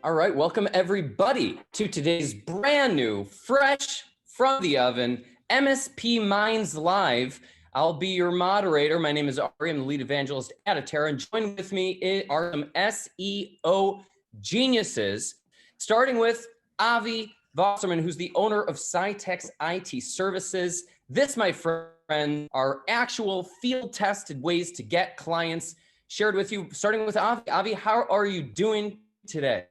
All right, welcome everybody to today's brand new, fresh from the oven, MSP Minds Live. I'll be your moderator. My name is Ari. I'm the lead evangelist at Atera, and join with me are some SEO geniuses, starting with Avi Vaserman, who's the owner of Sytex IT Services. This, my friend, are actual field-tested ways to get clients shared with you, starting with Avi. Avi, how are you doing today?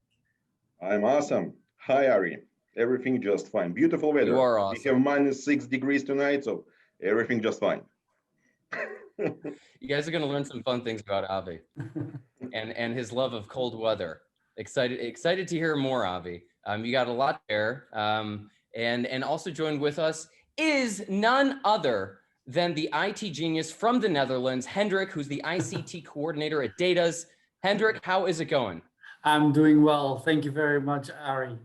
I'm awesome. Hi, Ari. Everything just fine. Beautiful weather. You are awesome. We have -6 degrees tonight, so everything just fine. You guys are going to learn some fun things about Avi and his love of cold weather. Excited to hear more, Avi. You got a lot there. And also joined with us is none other than the IT genius from the Netherlands, Hendrik, who's the ICT coordinator at Datas. Hendrik, how is it going? I'm doing well. Thank you very much, Ari.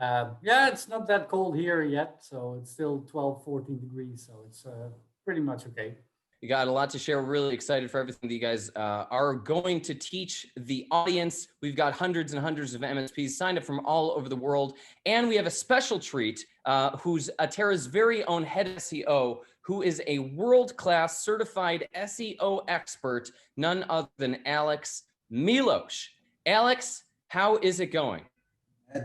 Yeah, it's not that cold here yet. So it's still 12, 14 degrees. So it's pretty much okay. You got a lot to share. We're really excited for everything that you guys are going to teach the audience. We've got hundreds and hundreds of MSPs signed up from all over the world. And we have a special treat who's Atera's very own head SEO, who is a world-class certified SEO expert, none other than Alex Milosh. Alex, how is it going?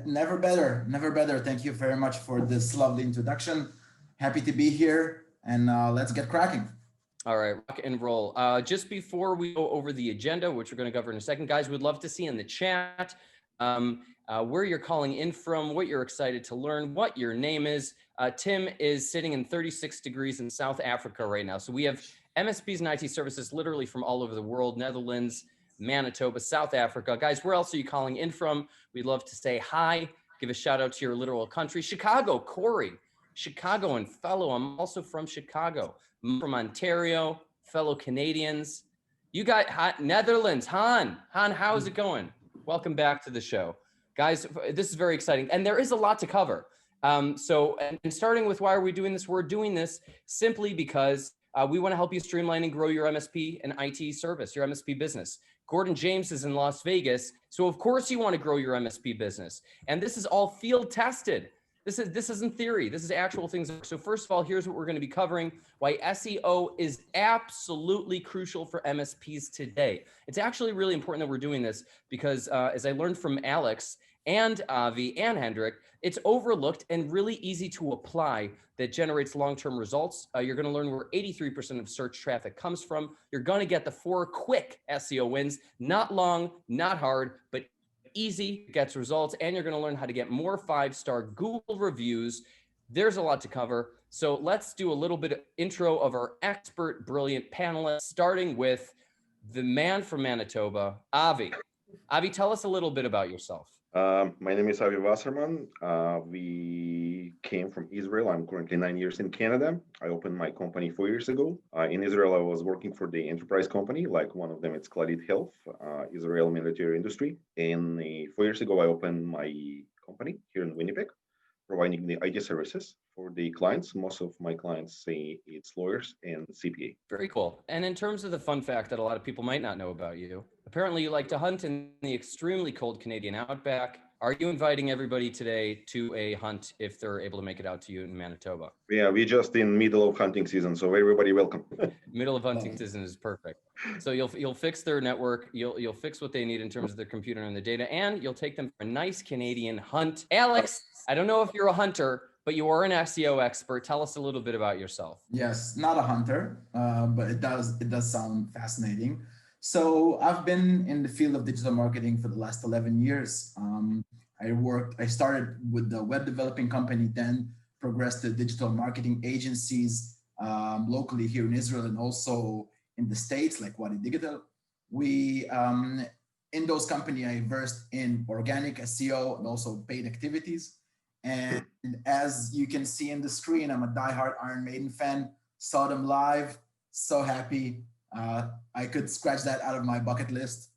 Never better, never better. Thank you very much for this lovely introduction. Happy to be here, and let's get cracking. All right, rock and roll. Just before we go over the agenda, which we're going to cover in a second, guys, we'd love to see in the chat where you're calling in from, what you're excited to learn, what your name is. Tim is sitting in 36 degrees in South Africa right now. So we have MSPs and IT services literally from all over the world, Netherlands, Manitoba, South Africa. Guys, where else are you calling in from? We'd love to say hi, give a shout out to your literal country. Chicago, Corey, Chicago and fellow. I'm also from Chicago. I'm from Ontario, fellow Canadians. You got Netherlands, Han, how's it going? Welcome back to the show. Guys, this is very exciting. And there is a lot to cover. And starting with why are we doing this? We're doing this simply because we want to help you streamline and grow your MSP and IT service, your MSP business. Gordon James is in Las Vegas. So of course you want to grow your MSP business. And this is all field tested. This isn't theory. This is actual things. So first of all, here's what we're going to be covering, why SEO is absolutely crucial for MSPs today. It's actually really important that we're doing this because as I learned from Alex and Avi and Hendrik, it's overlooked and really easy to apply that generates long-term results. You're going to learn where 83% of search traffic comes from. You're going to get the 4 quick SEO wins, not long, not hard, but easy, gets results, and you're going to learn how to get more 5-star Google reviews. There's a lot to cover. So let's do a little bit of intro of our expert, brilliant panelists, starting with the man from Manitoba, Avi. Avi, tell us a little bit about yourself. My name is Avi Vaserman. We came from Israel. I'm currently 9 years in Canada. I opened my company 4 years ago. In Israel, I was working for the enterprise company, like one of them, it's Clalit Health, Israel military industry. And 4 years ago, I opened my company here in Winnipeg, providing the IT services for the clients. Most of my clients say it's lawyers and CPA. Very cool. And in terms of the fun fact that a lot of people might not know about you, apparently you like to hunt in the extremely cold Canadian outback. Are you inviting everybody today to a hunt if they're able to make it out to you in Manitoba? Yeah, we're just in middle of hunting season, so everybody welcome. Middle of hunting season is perfect. So you'll fix their network, you'll fix what they need in terms of their computer and the data, and you'll take them for a nice Canadian hunt. Alex, I don't know if you're a hunter, but you are an SEO expert. Tell us a little bit about yourself. Yes, not a hunter, but it does sound fascinating. So I've been in the field of digital marketing for the last 11 years. I started with the web developing company, then progressed to digital marketing agencies locally here in Israel and also in the States, like Wadi Digital. In those companies, I versed in organic SEO and also paid activities. And as you can see in the screen, I'm a diehard Iron Maiden fan, saw them live, so happy. I could scratch that out of my bucket list.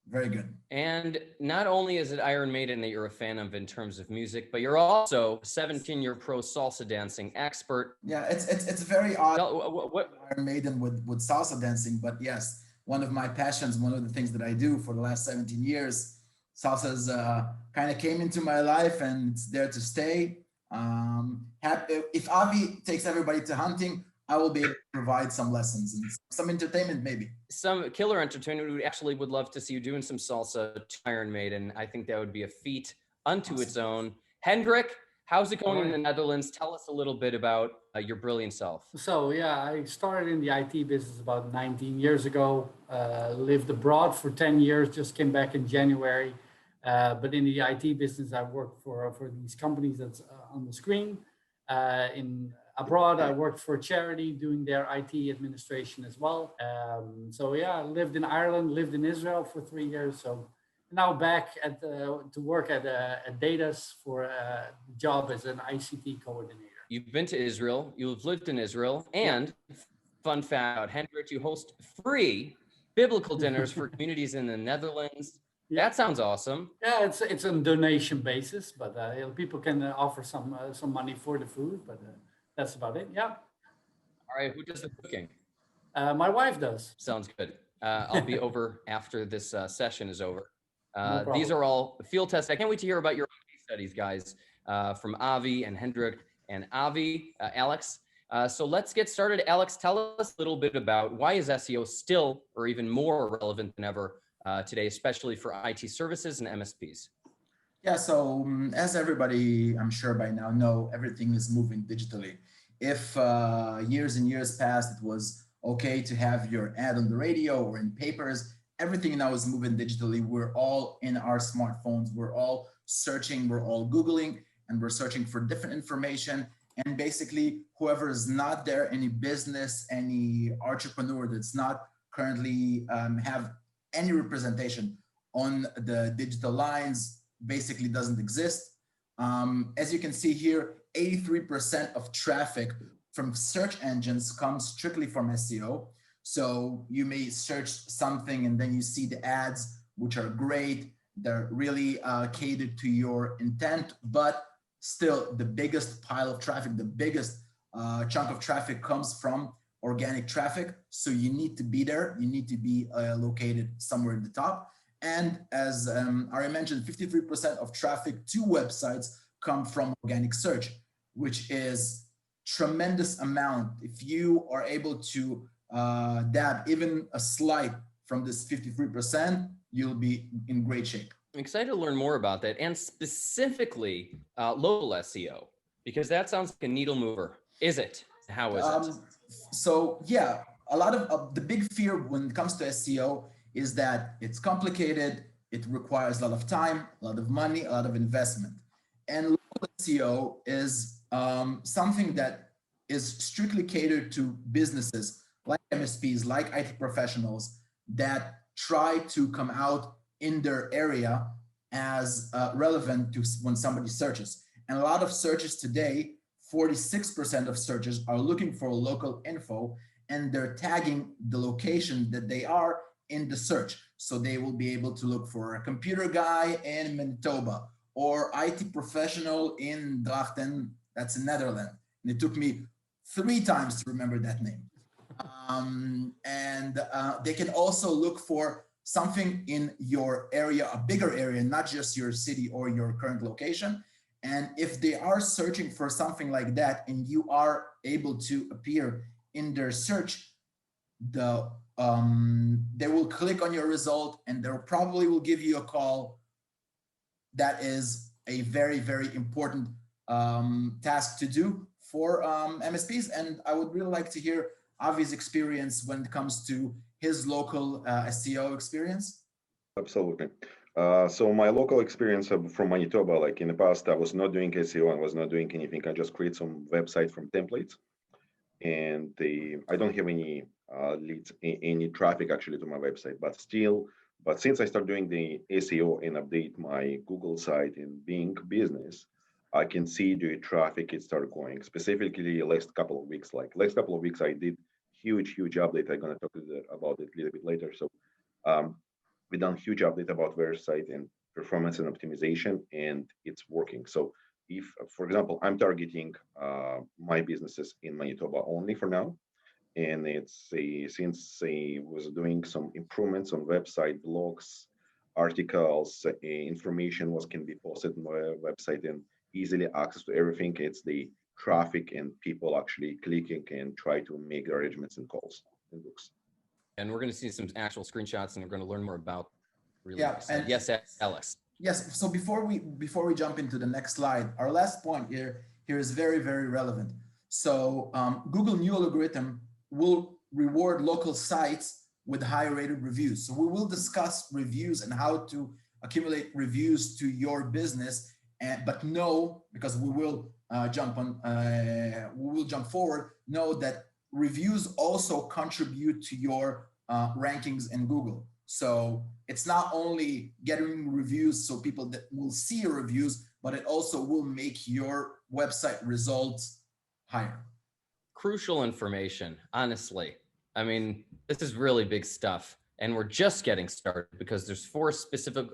Very good. And not only is it Iron Maiden that you're a fan of in terms of music, but you're also a 17-year pro salsa dancing expert. Yeah, it's very odd. What? Iron Maiden with salsa dancing, but yes, one of my passions, one of the things that I do for the last 17 years Salsa's kind of came into my life and it's there to stay. If Avi takes everybody to hunting, I will be able to provide some lessons and some entertainment, maybe. Some killer entertainment. We actually would love to see you doing some salsa to Iron Maiden. I think that would be a feat unto its own. Hendrik, how's it going in the Netherlands? Tell us a little bit about your brilliant self. So yeah, I started in the IT business about 19 years ago, lived abroad for 10 years, just came back in January. But in the IT business, I worked for these companies that's on the screen. Abroad, I worked for a charity doing their IT administration as well. So yeah, I lived in Ireland, lived in Israel for 3 years. So now back to work at Datas for a job as an ICT coordinator. You've been to Israel, you've lived in Israel, and fun fact about Hendrik, you host free biblical dinners for communities in the Netherlands. That sounds awesome. Yeah, it's on donation basis, but people can offer some money for the food, but that's about it. Yeah. All right. Who does the cooking? My wife does. Sounds good. I'll be over after this session is over. No, these are all field tests. I can't wait to hear about your case studies, guys, from Avi and Hendrik and Avi, Alex. So let's get started. Alex, tell us a little bit about why is SEO still or even more relevant than ever today, especially for IT services and MSPs? Yeah, so as everybody, I'm sure by now know, everything is moving digitally. If years and years past, it was okay to have your ad on the radio or in papers, everything now is moving digitally. We're all in our smartphones. We're all searching, we're all Googling, and we're searching for different information. And basically, whoever is not there, any business, any entrepreneur that's not currently have any representation on the digital lines basically doesn't exist. As you can see here, 83% of traffic from search engines comes strictly from SEO. So you may search something and then you see the ads, which are great. They're really catered to your intent, but still the biggest pile of traffic, the biggest chunk of traffic comes from organic traffic. So you need to be there. You need to be located somewhere at the top. And as Ari mentioned, 53% of traffic to websites come from organic search, which is tremendous amount. If you are able to dab even a slight from this 53%, you'll be in great shape. I'm excited to learn more about that, and specifically local SEO, because that sounds like a needle mover. Is it? How is it? So yeah, a lot of the big fear when it comes to SEO is that it's complicated, it requires a lot of time, a lot of money, a lot of investment. And local SEO is something that is strictly catered to businesses like MSPs, like IT professionals that try to come out in their area as relevant to when somebody searches. And a lot of searches today, 46% of searches are looking for local info, and they're tagging the location that they are in the search. So they will be able to look for a computer guy in Manitoba or IT professional in Drachten, that's in Netherlands. And it took me 3 times to remember that name. They can also look for something in your area, a bigger area, not just your city or your current location. And if they are searching for something like that and you are able to appear in their search, they will click on your result and they probably will give you a call. That is a very, very important task to do for MSPs. And I would really like to hear Avi's experience when it comes to his local SEO experience. Absolutely. So my local experience from Manitoba, like in the past, I was not doing SEO, I was not doing anything. I just create some website from templates, and I don't have any leads, any traffic actually to my website, but since I start doing the SEO and update my Google site and Bing business, I can see the traffic, it started going. Specifically, last couple of weeks, I did huge update. I'm going to talk about it a little bit later. So we done huge update about website and performance and optimization, and it's working. So if, for example, I'm targeting my businesses in Manitoba only for now, and it's since I was doing some improvements on website blogs, articles, information was can be posted on my website and easily access to everything. It's the traffic and people actually clicking and try to make arrangements and calls and books. And we're going to see some actual screenshots, and we're going to learn more about. Really Yeah, and yes, Alex. yes. So before we jump into the next slide, our last point here is very, very relevant. So Google new algorithm will reward local sites with high rated reviews. So we will discuss reviews and how to accumulate reviews to your business. But know, because we will jump forward, know that reviews also contribute to your rankings in Google. So it's not only getting reviews so people that will see your reviews, but it also will make your website results higher. Crucial information, honestly. I mean, this is really big stuff, and we're just getting started because there's 4 specific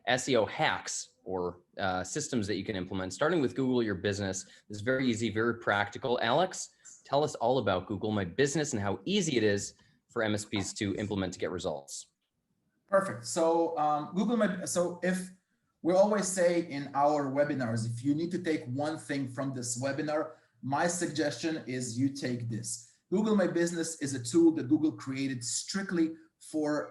SEO hacks or systems that you can implement, starting with Google Your Business. It's very easy, very practical. Alex, tell us all about Google My Business and how easy it is for MSPs to implement to get results. Perfect. So so if we always say in our webinars, if you need to take one thing from this webinar, my suggestion is you take this. Google My Business is a tool that Google created strictly for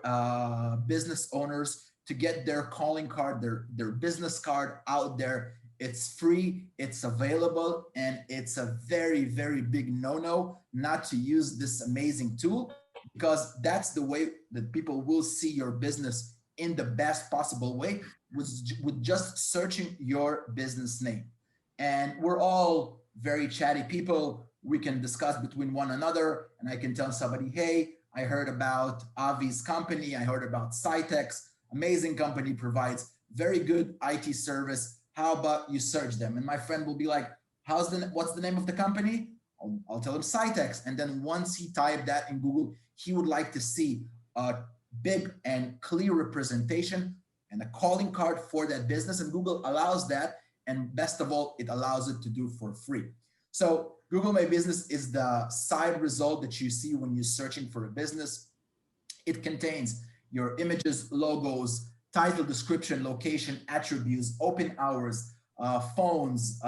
business owners to get their calling card, their business card out there. It's free, it's available, and it's a very, very big no-no not to use this amazing tool, because that's the way that people will see your business in the best possible way, with just searching your business name. And we're all very chatty people. We can discuss between one another, and I can tell somebody, hey, I heard about Avi's company. I heard about Sytex, amazing company, provides very good IT service. How about you search them? And my friend will be like, what's the name of the company? I'll tell him Sytex. And then once he typed that in Google, he would like to see a big and clear representation and a calling card for that business. And Google allows that. And best of all, it allows it to do for free. So Google My Business is the side result that you see when you're searching for a business. It contains your images, logos, title, description, location, attributes, open hours, phones,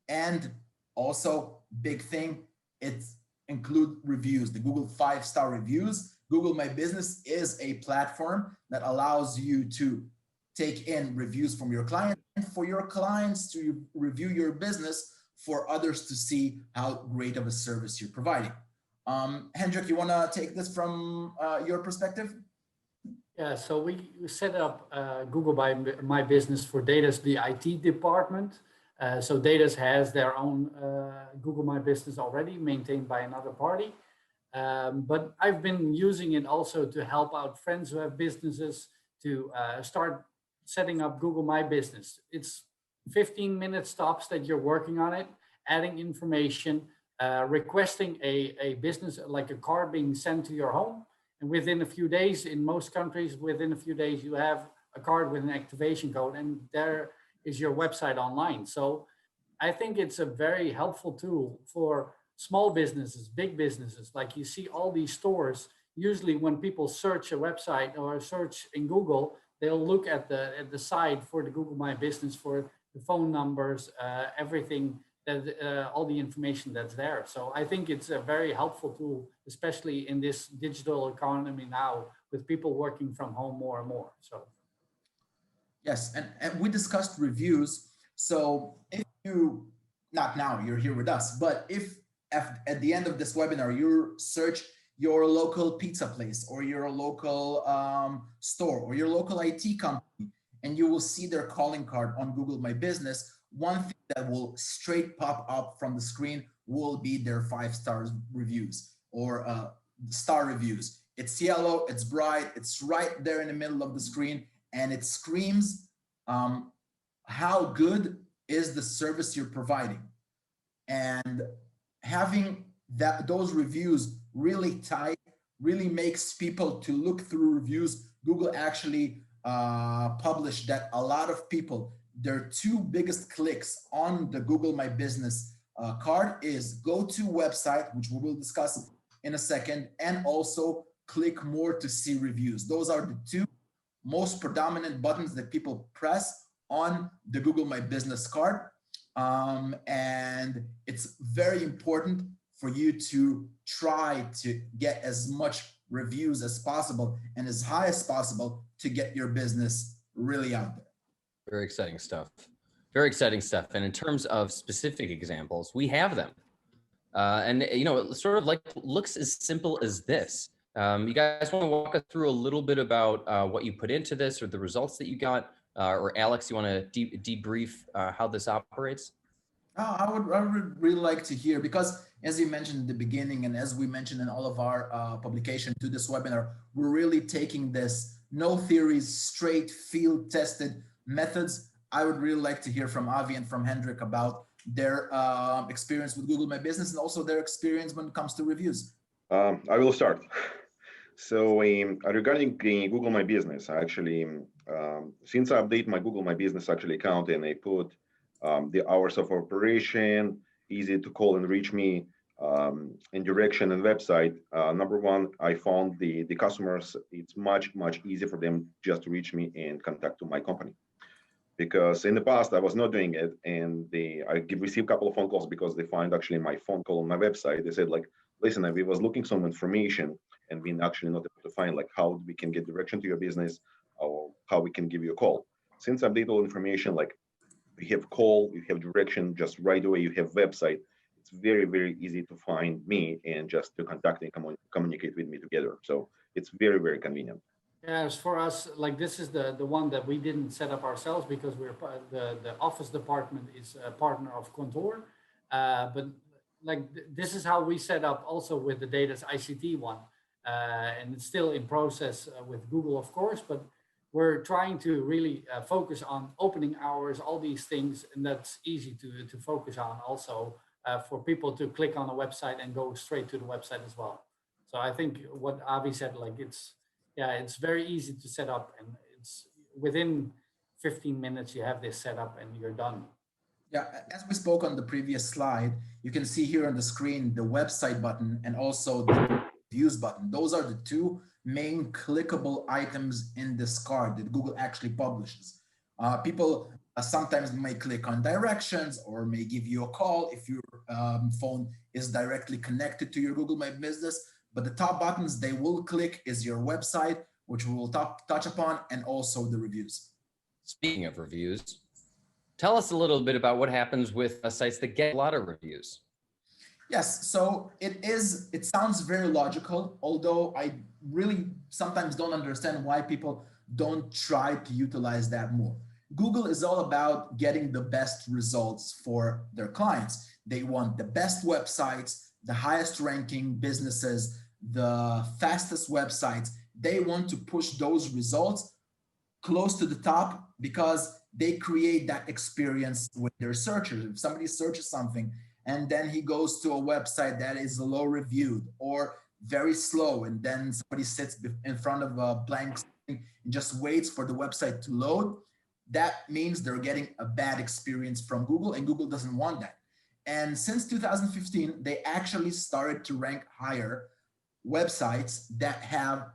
and also big thing, it include reviews, the Google 5-star reviews. Google My Business is a platform that allows you to take in reviews from your client and for your clients to review your business for others to see how great of a service you're providing. Hendrik, you want to take this from your perspective? Yeah, so we set up Google My Business for Data's the IT department. So Data's has their own Google My Business already maintained by another party. But I've been using it also to help out friends who have businesses to start setting up Google My Business. It's 15 minutes tops that you're working on it, adding information, requesting a business, like a card being sent to your home. And within a few days, in most countries, within a few days, you have a card with an activation code, and there is your website online. So I think it's a very helpful tool for small businesses, big businesses. Like you see all these stores, usually when people search a website or search in Google, they'll look at the site for the Google My Business, for the phone numbers, everything, that all the information that's there. So I think it's a very helpful tool, especially in this digital economy now, with people working from home more and more. So yes, and we discussed reviews. So if you, not now, you're here with us, but if at the end of this webinar, you search your local pizza place or your local store or your local IT company, and you will see their calling card on Google My Business, one thing that will straight pop up from the screen will be their 5-star reviews or star reviews. It's yellow, it's bright, it's right there in the middle of the screen, and it screams how good is the service you're providing. And having those reviews really tight really makes people to look through reviews. Google actually published that a lot of people, their 2 biggest clicks on the Google My Business card is go to website, which we will discuss in a second, and also click more to see reviews. Those are the 2 most predominant buttons that people press on the Google My Business card. And it's very important for you to try to get as much reviews as possible and as high as possible to get your business really out there. Very exciting stuff. Very exciting stuff. And in terms of specific examples, we have them. And you know, it sort of like looks as simple as this. You guys want to walk us through a little bit about what you put into this or the results that you got? Or Alex, you want to debrief how this operates? I would really like to hear, because as you mentioned in the beginning, and as we mentioned in all of our publication to this webinar, we're really taking this no theories, straight field tested methods. I would really like to hear from Avi and from Hendrik about their experience with Google My Business and also their experience when it comes to reviews. I will start. So regarding Google My Business, actually, since I update my Google My Business actually account and I put the hours of operation, easy to call and reach me, and direction and website, number one, I found the customers, it's much easier for them just to reach me and contact to my company. Because in the past, I was not doing it, and I received a couple of phone calls because they find actually my phone call on my website. They said like, listen, I was looking some information and we actually not able to find like how we can get direction to your business or how we can give you a call. Since I update all information, like you have call, you have direction, just right away, you have website. It's very easy to find me and just to contact and communicate with me together. So it's very convenient. Yes, for us, like this is the one that we didn't set up ourselves because we're the office department is a partner of Contour, but like this is how we set up also with the Data's ICT one, and it's still in process with Google, of course, but we're trying to really focus on opening hours, all these things, and that's easy to focus on also for people to click on a website and go straight to the website as well. So I think what Avi said, like it's very easy to set up, and it's within 15 minutes you have this set up and you're done. Yeah, as we spoke on the previous slide, you can see here on the screen the website button and also the views button. Those are the two main clickable items in this card that Google actually publishes. People sometimes may click on directions or may give you a call if your phone is directly connected to your Google My Business. But the top buttons they will click is your website, which we will touch upon, and also the reviews. Speaking of reviews, tell us a little bit about what happens with sites that get a lot of reviews. Yes, so it sounds very logical, although I really sometimes don't understand why people don't try to utilize that more. Google is all about getting the best results for their clients. They want the best websites, the highest ranking businesses, the fastest websites. They want to push those results close to the top because they create that experience with their searchers. If somebody searches something and then he goes to a website that is low reviewed or very slow, and then somebody sits in front of a blank screen and just waits for the website to load, that means they're getting a bad experience from Google, and Google doesn't want that. And since 2015, they actually started to rank higher websites that have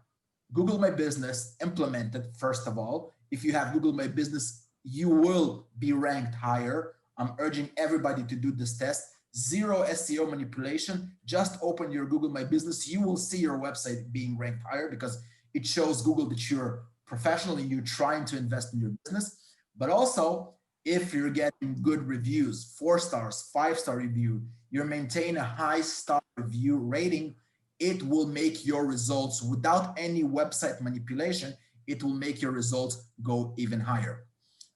Google My Business implemented. First of all, if you have Google My Business, you will be ranked higher. I'm urging everybody to do this test. Zero SEO manipulation. Just open your Google My Business. You will see your website being ranked higher because it shows Google that you're professional and you're trying to invest in your business. But also, if you're getting good reviews, 4 stars, 5-star review, you maintain a high star review rating, it will make your results, without any website manipulation, it will make your results go even higher.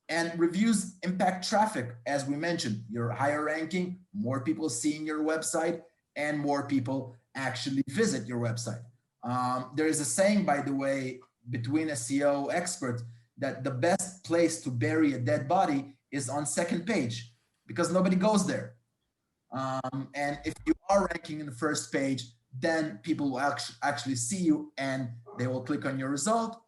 And reviews impact traffic. As we mentioned, you're higher ranking, more people seeing your website, and more people actually visit your website. There is a saying, by the way, between SEO experts, that the best place to bury a dead body is on second page because nobody goes there. And if you are ranking in the first page, then people will actually see you and they will click on your result.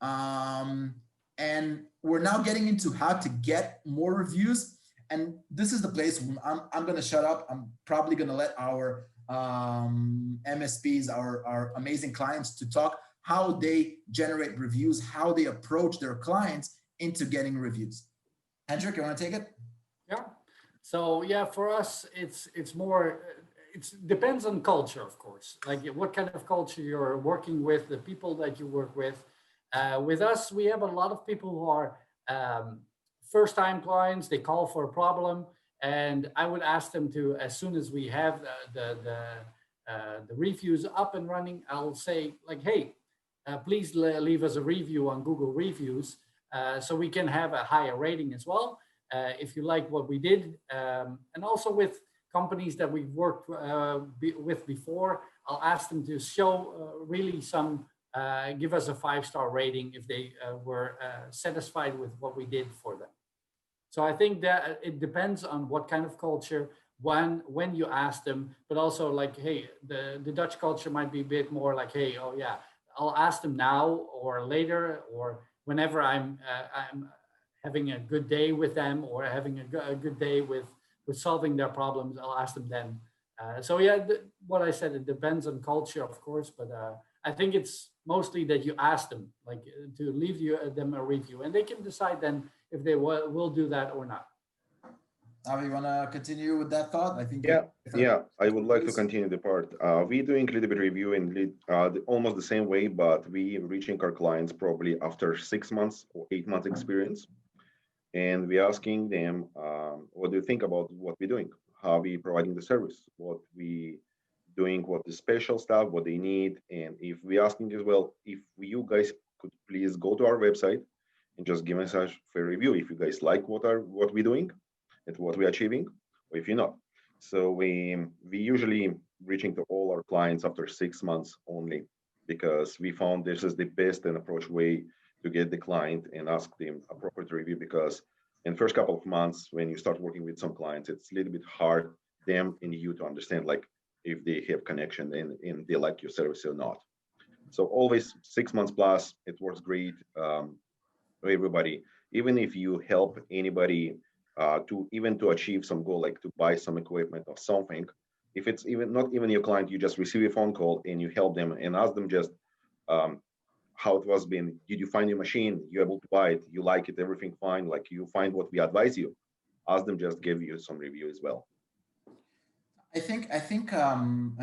And we're now getting into how to get more reviews. And this is the place when I'm going to shut up. I'm probably going to let our MSPs, our amazing clients, to talk how they generate reviews, how they approach their clients into getting reviews. Hendrik, you want to take it? Yeah. So yeah, for us, it's more, it depends on culture, of course. Like what kind of culture you're working with, the people that you work with. With us, we have a lot of people who are first-time clients. They call for a problem, and I would ask them to, as soon as we have the reviews up and running, I'll say like, hey, please leave us a review on Google Reviews so we can have a higher rating as well. If you like what we did, and also with companies that we've worked with before, I'll ask them to show really some, give us a 5-star rating if they were satisfied with what we did for them. So I think that it depends on what kind of culture, when you ask them, but also like, hey, the Dutch culture might be a bit more like, hey, oh yeah, I'll ask them now or later, or whenever I'm having a good day with them or having a good day with solving their problems, I'll ask them then. So yeah, what I said, it depends on culture, of course, but I think it's mostly that you ask them, like to leave them a review, and they can decide then if they will do that or not. Avi, you want to continue with that thought? I think. Yeah, I would like to continue the part. We doing a little bit review in almost the same way, but we reaching our clients probably after 6 months or 8 months experience. And we asking them, what do you think about what we're doing? How we providing the service? What we doing? What the special stuff? What they need? And if we asking as well, if you guys could please go to our website and just give us a fair review. If you guys like what we're doing and what we're achieving, or if you're not. So we usually reaching to all our clients after 6 months only, because we found this is the best and approach way to get the client and ask them a proper review, because in first couple of months when you start working with some clients, it's a little bit hard them and you to understand like if they have connection and they like your service or not. So always 6 months plus, it works great. Everybody, even if you help anybody to achieve some goal, like to buy some equipment or something, if it's even not even your client, you just receive a phone call and you help them and ask them just how it was been. Did you find your machine? You able to buy it? You like it? Everything fine? Like you find what we advise you? Ask them, just give you some review as well. I think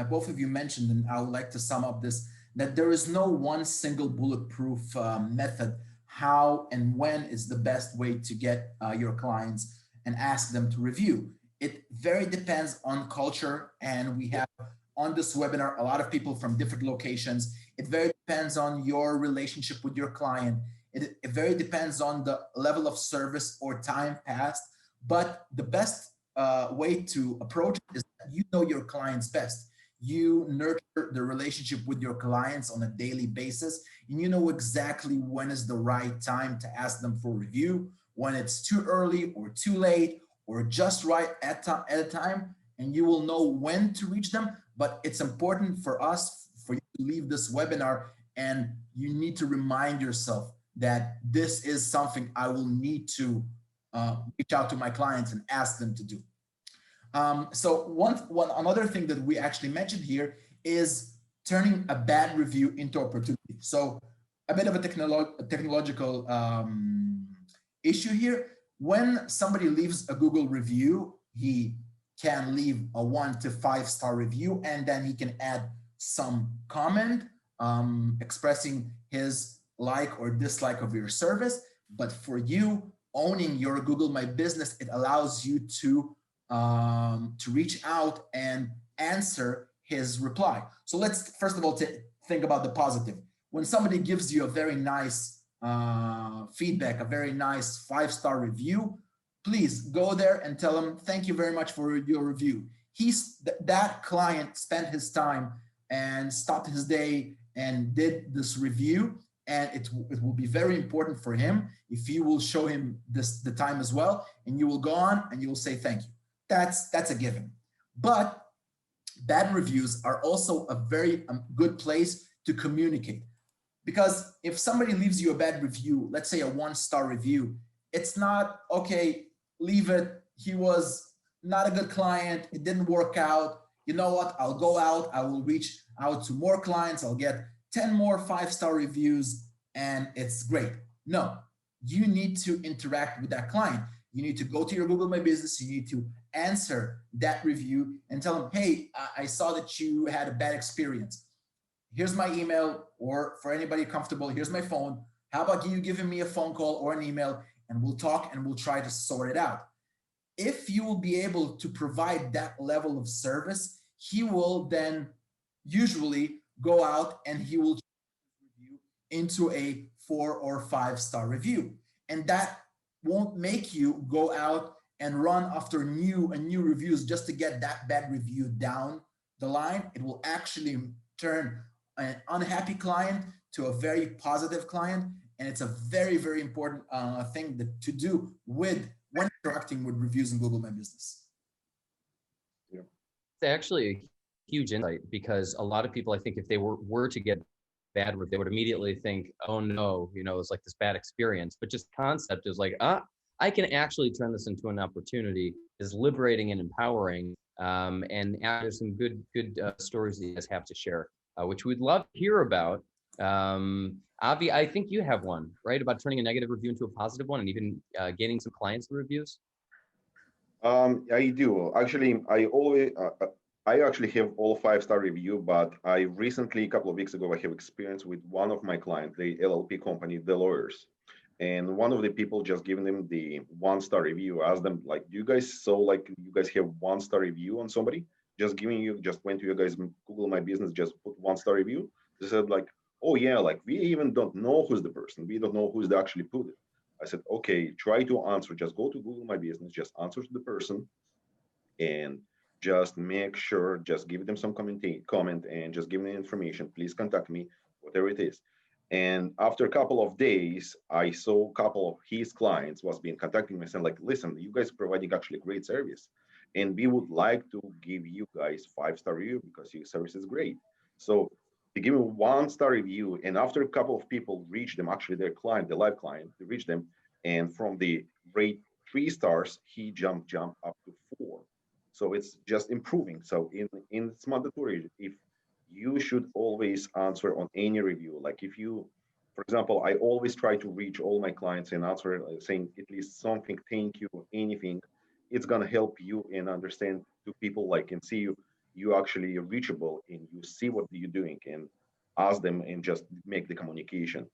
both of you mentioned, and I would like to sum up this, that there is no one single bulletproof method how and when is the best way to get your clients and ask them to review. It very depends on culture, and we have on this webinar a lot of people from different locations. It very depends on your relationship with your client. It very depends on the level of service or time passed, but the best way to approach it is that you know your clients best. You nurture the relationship with your clients on a daily basis, and you know exactly when is the right time to ask them for review, when it's too early or too late, or just right at a time, and you will know when to reach them. But it's important for us, for you to leave this webinar, and you need to remind yourself that this is something I will need to reach out to my clients and ask them to do. So another thing that we actually mentioned here is turning a bad review into opportunity. So a bit of a technological issue here. When somebody leaves a Google review, he can leave a 1 to 5 star review, and then he can add some comment expressing his like or dislike of your service. But for you owning your Google My Business, it allows you to reach out and answer his reply. So let's first of all think about the positive. When somebody gives you a very nice feedback, a very nice 5-star review, please go there and tell him, thank you very much for your review. That client spent his time and stopped his day and did this review, and it will be very important for him if you will show him the time as well, and you will go on and you will say thank you. That's a given. But bad reviews are also a very good place to communicate. Because if somebody leaves you a bad review, let's say a 1-star review, it's not, okay, leave it. He was not a good client. It didn't work out. You know what? I'll go out. I will reach out to more clients. I'll get 10 more 5-star reviews and it's great. No, you need to interact with that client. You need to go to your Google My Business. You need to answer that review and tell them, hey, I saw that you had a bad experience. Here's my email, or for anybody comfortable, here's my phone. How about you giving me a phone call or an email, and we'll talk and we'll try to sort it out. If you will be able to provide that level of service, he will then usually go out and he will review into a 4 or 5-star review. And that won't make you go out and run after new reviews just to get that bad review down the line. It will actually turn an unhappy client to a very positive client. And it's a very, very important thing to do when interacting with reviews in Google My Business. Yeah. It's actually a huge insight, because a lot of people, I think, if they were to get bad review, they would immediately think, oh no, it's like this bad experience. But just concept is like, I can actually turn this into an opportunity, is liberating and empowering. And there's some good stories that you guys have to share, which we'd love to hear about. Avi, I think you have one, right? About turning a negative review into a positive one and even gaining some clients and reviews. I do. Actually, I actually have all 5-star review, but I recently, a couple of weeks ago, I have experience with one of my clients, the LLP company, the lawyers. And one of the people just giving them the 1-star review, asked them, like, do you guys you guys have 1-star review on somebody? Just went to you guys Google My Business, just put 1-star review. They said like, oh yeah, like we even don't know who's the person. We don't know who's actually put it. I said, okay, try to answer. Just go to Google My Business, just answer to the person, and just make sure, just give them some comment and just give them information. Please contact me, whatever it is. And after a couple of days, I saw a couple of his clients was being contacting me saying like, listen, you guys are providing actually great service, and we would like to give you guys 5-star review because your service is great. So they give me 1-star review, and after a couple of people reach them, actually their client, the live client, they reach them, and from the rate 3 stars, he jumped up to 4. So it's just improving. So it's mandatory. If you should always answer on any review. Like if you, for example, I always try to reach all my clients and answer saying at least something, thank you, anything. It's gonna help you and understand to people like and see you actually reachable and you see what you're doing and ask them and just make the communication.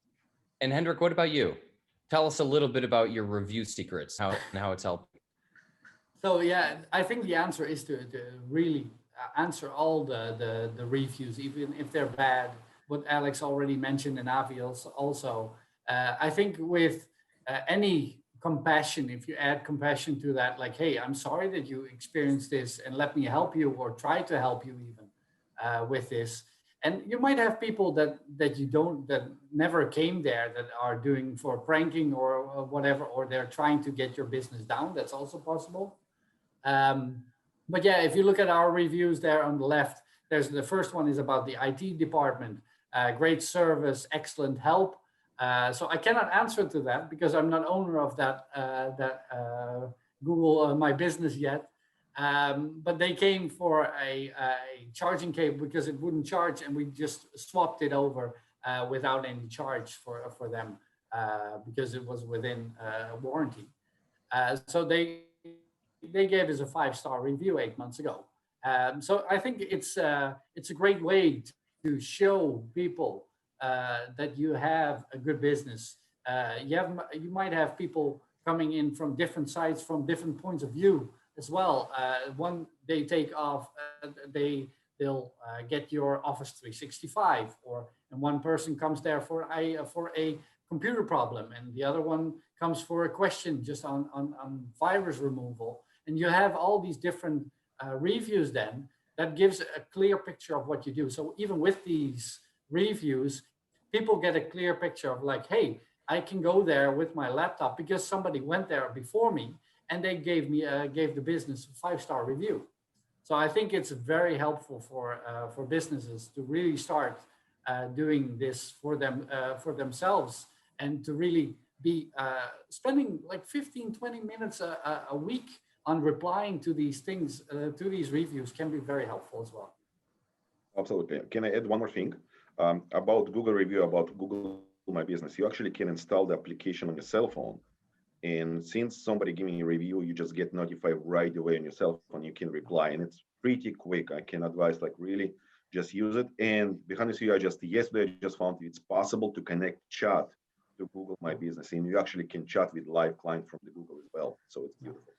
And Hendrik, what about you? Tell us a little bit about your review secrets, how it's helping. So yeah, I think the answer is to really answer all the reviews, even if they're bad. What Alex already mentioned and Avi also. I think with any compassion, if you add compassion to that, like, hey, I'm sorry that you experienced this and let me help you or try to help you even with this. And you might have people that never came there, that are doing for pranking or whatever, or they're trying to get your business down. That's also possible. But yeah, if you look at our reviews there on the left, there's the first one is about the IT department, great service, excellent help. So I cannot answer to that because I'm not owner of that Google My Business yet. But they came for a charging cable because it wouldn't charge, and we just swapped it over without any charge for them because it was within warranty. So they gave us a 5-star review 8 months ago. So I think it's a great way to show people that you have a good business. You might have people coming in from different sites, from different points of view as well. One they take off, they'll get your Office 365, and one person comes there for a computer problem, and the other one comes for a question just on virus removal. And you have all these different reviews then that gives a clear picture of what you do. So even with these reviews, people get a clear picture of like, hey, I can go there with my laptop because somebody went there before me and they gave the business a 5-star review. So I think it's very helpful for businesses to really start doing this for themselves, and to really be spending like 15-20 minutes a week on replying to these things, to these reviews, can be very helpful as well. Absolutely. Can I add one more thing? About Google review, about Google My Business, you actually can install the application on your cell phone. And since somebody giving you a review, you just get notified right away on your cell phone. You can reply, and it's pretty quick. I can advise, like, really just use it. And behind the scenes, yesterday I just found it's possible to connect chat to Google My Business, and you actually can chat with live clients from the Google as well. So it's beautiful.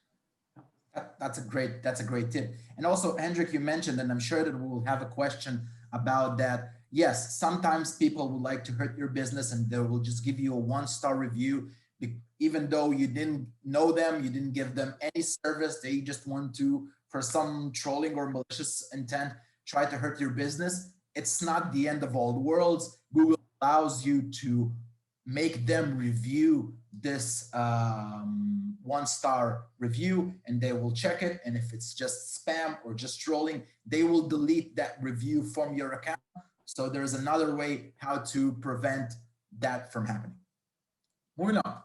That's a great tip. And also, Hendrik, you mentioned, and I'm sure that we will have a question about that. Yes, sometimes people would like to hurt your business and they will just give you a 1-star review, even though you didn't know them, you didn't give them any service. They just want to, for some trolling or malicious intent, try to hurt your business. It's not the end of all the worlds. Google allows you to make them review this 1-star review, and they will check it. And if it's just spam or just trolling, they will delete that review from your account. So there's another way how to prevent that from happening. Moving on.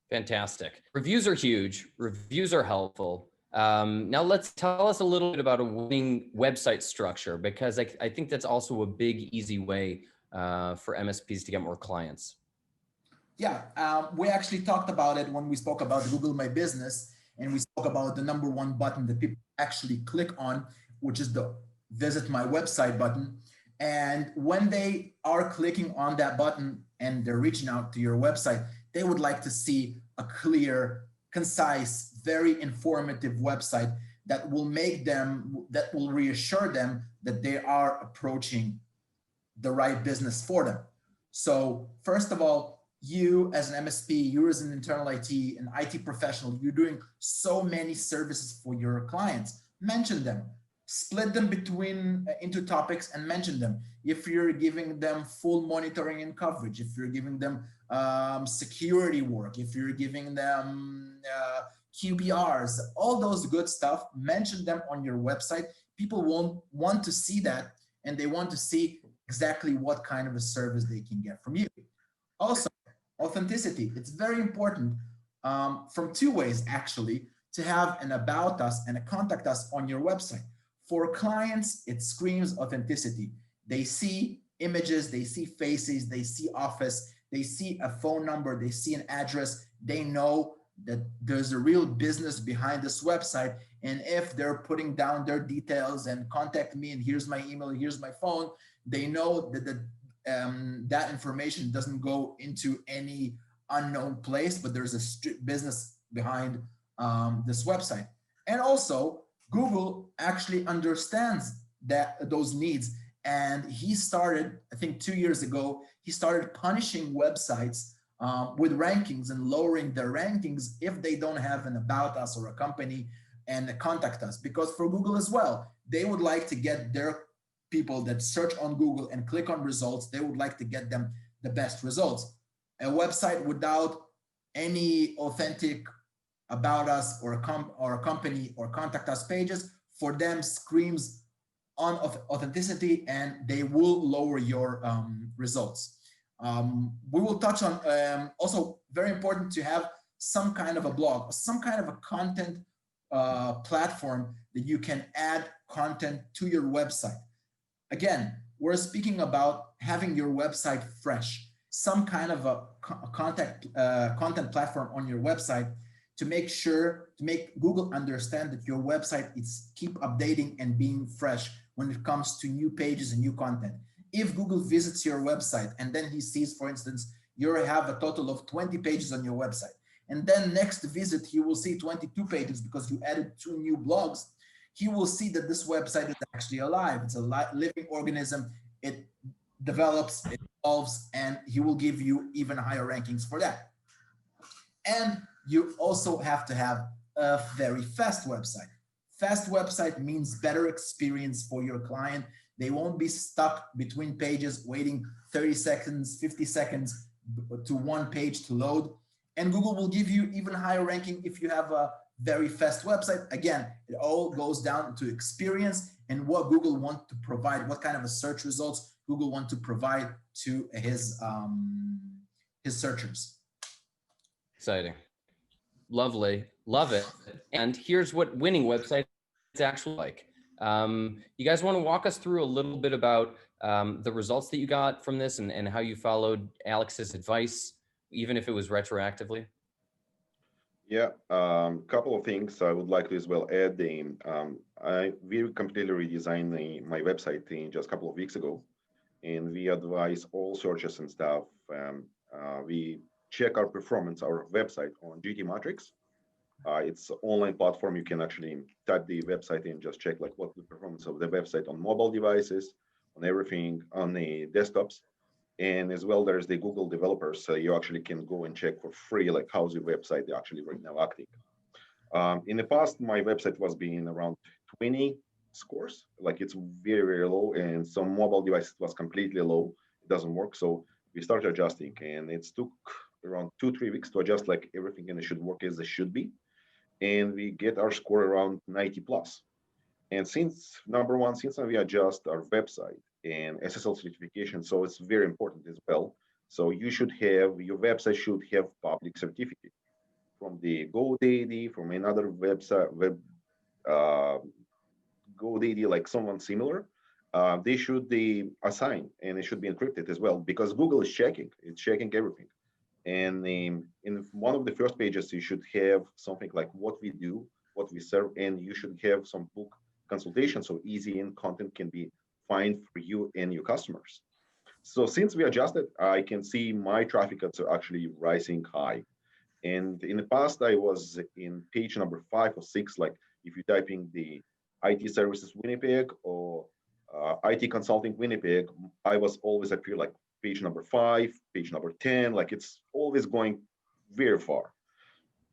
Fantastic. Reviews are huge. Reviews are helpful. Now let's tell us a little bit about a winning website structure, because I think that's also a big, easy way for MSPs to get more clients. Yeah, we actually talked about it when we spoke about Google My Business, and we spoke about the #1 button that people actually click on, which is the visit my website button. And when they are clicking on that button and they're reaching out to your website, they would like to see a clear, concise, very informative website that will reassure them that they are approaching the right business for them. So first of all, you as an MSP, you as an internal IT, an IT professional, you're doing so many services for your clients. Mention them, split them into topics and mention them. If you're giving them full monitoring and coverage, if you're giving them security work, if you're giving them QBRs, all those good stuff, mention them on your website. People won't want to see that, and they want to see exactly what kind of a service they can get from you. Also, authenticity. It's very important from 2 ways, actually, to have an about us and a contact us on your website. For clients, it screams authenticity. They see images, they see faces, they see office, they see a phone number, they see an address. They know that there's a real business behind this website. And if they're putting down their details and contact me and here's my email, here's my phone, they know that that information doesn't go into any unknown place, but there's a strict business behind this website. And also, Google actually understands those needs. And he started, I think 2 years ago, he started punishing websites with rankings and lowering their rankings if they don't have an about us or a company and a contact us. Because for Google as well, they would like to get their people that search on Google and click on results, they would like to get them the best results. A website without any authentic about us or a company or contact us pages, for them screams on authenticity, and they will lower your results. We will touch on also very important to have some kind of a blog, some kind of a content platform that you can add content to your website. Again, we're speaking about having your website fresh, some kind of a content platform on your website to make Google understand that your website is keep updating and being fresh when it comes to new pages and new content. If Google visits your website and then he sees, for instance, you have a total of 20 pages on your website, and then next visit, he will see 22 pages because you added 2 new blogs, he will see that this website is actually alive. It's a living organism. It develops, it evolves, and he will give you even higher rankings for that. And you also have to have a very fast website. Fast website means better experience for your client. They won't be stuck between pages waiting 30 seconds, 50 seconds to one page to load. And Google will give you even higher ranking if you have a very fast website. Again, it all goes down to experience and what Google wants to provide, what kind of a search results Google wants to provide to his searchers. Exciting. Lovely. Love it. And here's what winning websites actually like. You guys want to walk us through a little bit about the results that you got from this and how you followed Alex's advice, even if it was retroactively? Yeah, couple of things I would like to as well add. We completely redesigned my website in just a couple of weeks ago, and we advise all searches and stuff. We check our performance, our website on GT Matrix. It's an online platform. You can actually type the website and just check like what the performance of the website on mobile devices, on everything, on the desktops. And as well, there's the Google developers. So you actually can go and check for free, like how's your website actually right now acting. In the past, my website was being around 20 scores, like it's very, very low. And some mobile devices was completely low. It doesn't work. So we started adjusting, and it took around 2-3 weeks to adjust like everything, and it should work as it should be. And we get our score around 90 plus. And since number one, since we adjust our website and SSL certification, so it's very important as well. So you should have, your website should have public certificate from the GoDaddy, from another website, GoDaddy, like someone similar. They should be assigned, and it should be encrypted as well, because Google is checking, it's checking everything. And in one of the first pages, you should have something like what we do, what we serve, and you should have some book consultation, so easy and content can be fine for you and your customers. So since we adjusted, I can see my traffic are actually rising high. And in the past, I was in page number 5 or 6, like if you're typing the IT services Winnipeg or IT consulting Winnipeg, I was always appear like page number 5, page number 10, like it's always going very far.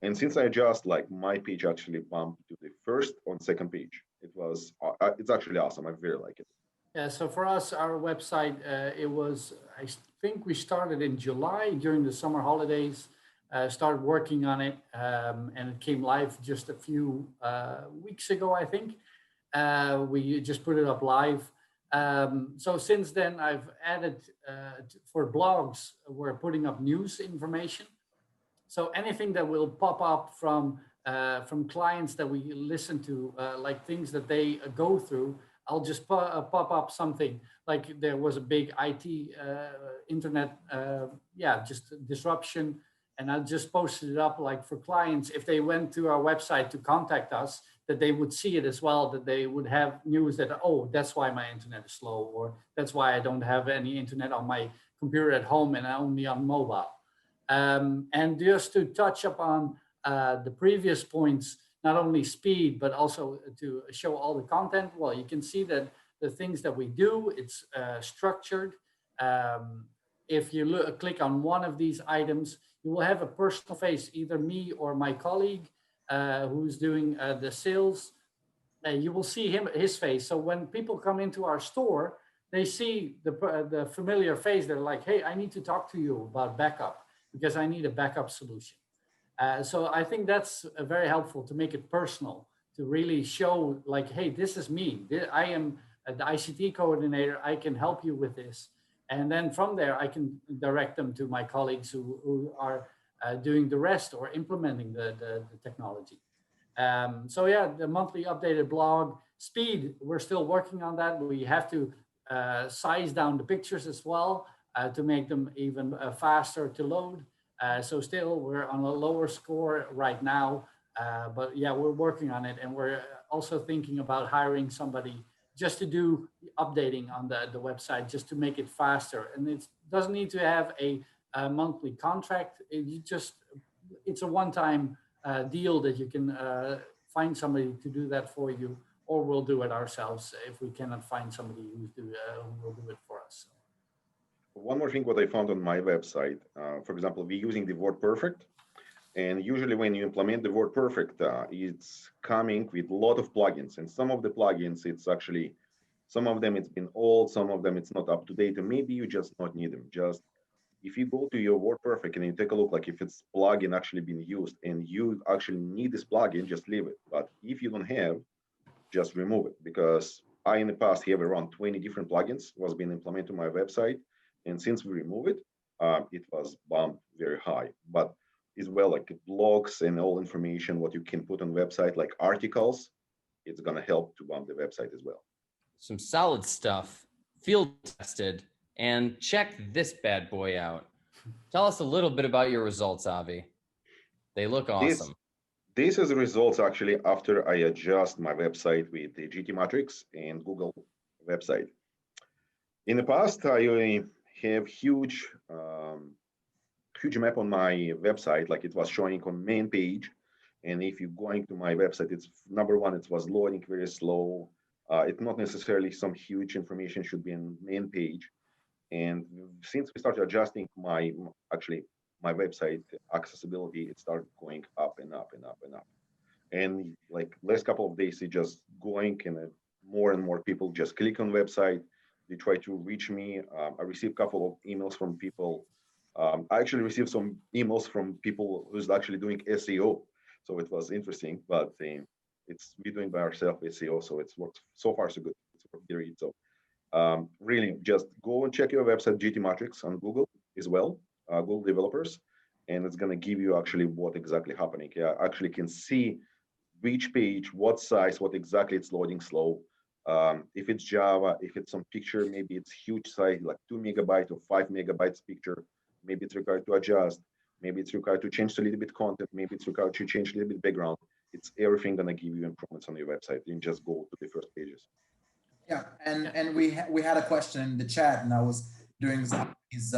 And since I adjust, like my page actually bumped to the first on second page. It's actually awesome. I very like it. Yeah, so for us, our website, it was, I think we started in July during the summer holidays, started working on it, and it came live just a few weeks ago, I think. We just put it up live. So since then, I've added, for blogs, we're putting up news information. So anything that will pop up from clients that we listen to, like things that they go through, I'll just pop up something like there was a big IT internet, just disruption. And I just posted it up like for clients, if they went to our website to contact us, that they would see it as well, that they would have news that, oh, that's why my internet is slow, or that's why I don't have any internet on my computer at home and only on mobile. And just to touch upon the previous points, not only speed, but also to show all the content. Well, you can see that the things that we do, it's structured. If you click on one of these items, you will have a personal face, either me or my colleague who's doing the sales. You will see his face. So when people come into our store, they see the familiar face. They're like, hey, I need to talk to you about backup because I need a backup solution. So I think that's very helpful to make it personal, to really show like, hey, this is me. I am the ICT coordinator. I can help you with this. And then from there, I can direct them to my colleagues who are doing the rest or implementing the technology. So yeah, the monthly updated blog speed, we're still working on that. We have to size down the pictures as well to make them even faster to load. So still we're on a lower score right now, but yeah, we're working on it. And we're also thinking about hiring somebody just to do updating on the website, just to make it faster. And it doesn't need to have a monthly contract. It's a one-time deal that you can find somebody to do that for you, or we'll do it ourselves if we cannot find somebody who will do it for us. One more thing, what I found on my website, for example, we're using the word perfect. And usually when you implement the word perfect, it's coming with a lot of plugins. And some of the plugins, it's actually, some of them it's been old, some of them it's not up to date, and maybe you just not need them. Just if you go to your WordPerfect and you take a look, like if it's plugin actually being used and you actually need this plugin, just leave it. But if you don't have, just remove it, because I in the past have around 20 different plugins was being implemented to my website. And since we remove it, it was bumped very high. But as well, like blogs and all information, what you can put on website, like articles, it's going to help to bump the website as well. Some solid stuff, field tested, and check this bad boy out. Tell us a little bit about your results, Avi. They look awesome. This is the results actually after I adjust my website with the GT Matrix and Google website. In the past, I have huge map on my website, like it was showing on main page. And if you're going to my website, it's number one, it was loading very slow. It's not necessarily some huge information should be in main page. And since we started adjusting my website accessibility, it started going up and up and up and up. And like last couple of days, it just going, and more and more people just click on website. They try to reach me. I received a couple of emails from people. I actually received some emails from people who's actually doing SEO. So it was interesting, but it's we're doing by ourselves SEO, so it's worked so far so good. It's worked great. So really just go and check your website GT Matrix on Google as well, Google developers, and it's gonna give you actually what exactly happening. Yeah, actually can see which page, what size, what exactly it's loading slow. If it's Java, if it's some picture, maybe it's huge size, like 2 megabytes or 5 megabytes picture. Maybe it's required to adjust. Maybe it's required to change a little bit content. Maybe it's required to change a little bit background. It's everything gonna give you improvements on your website. You can just go to the first pages. Yeah, and we had a question in the chat, and I was doing his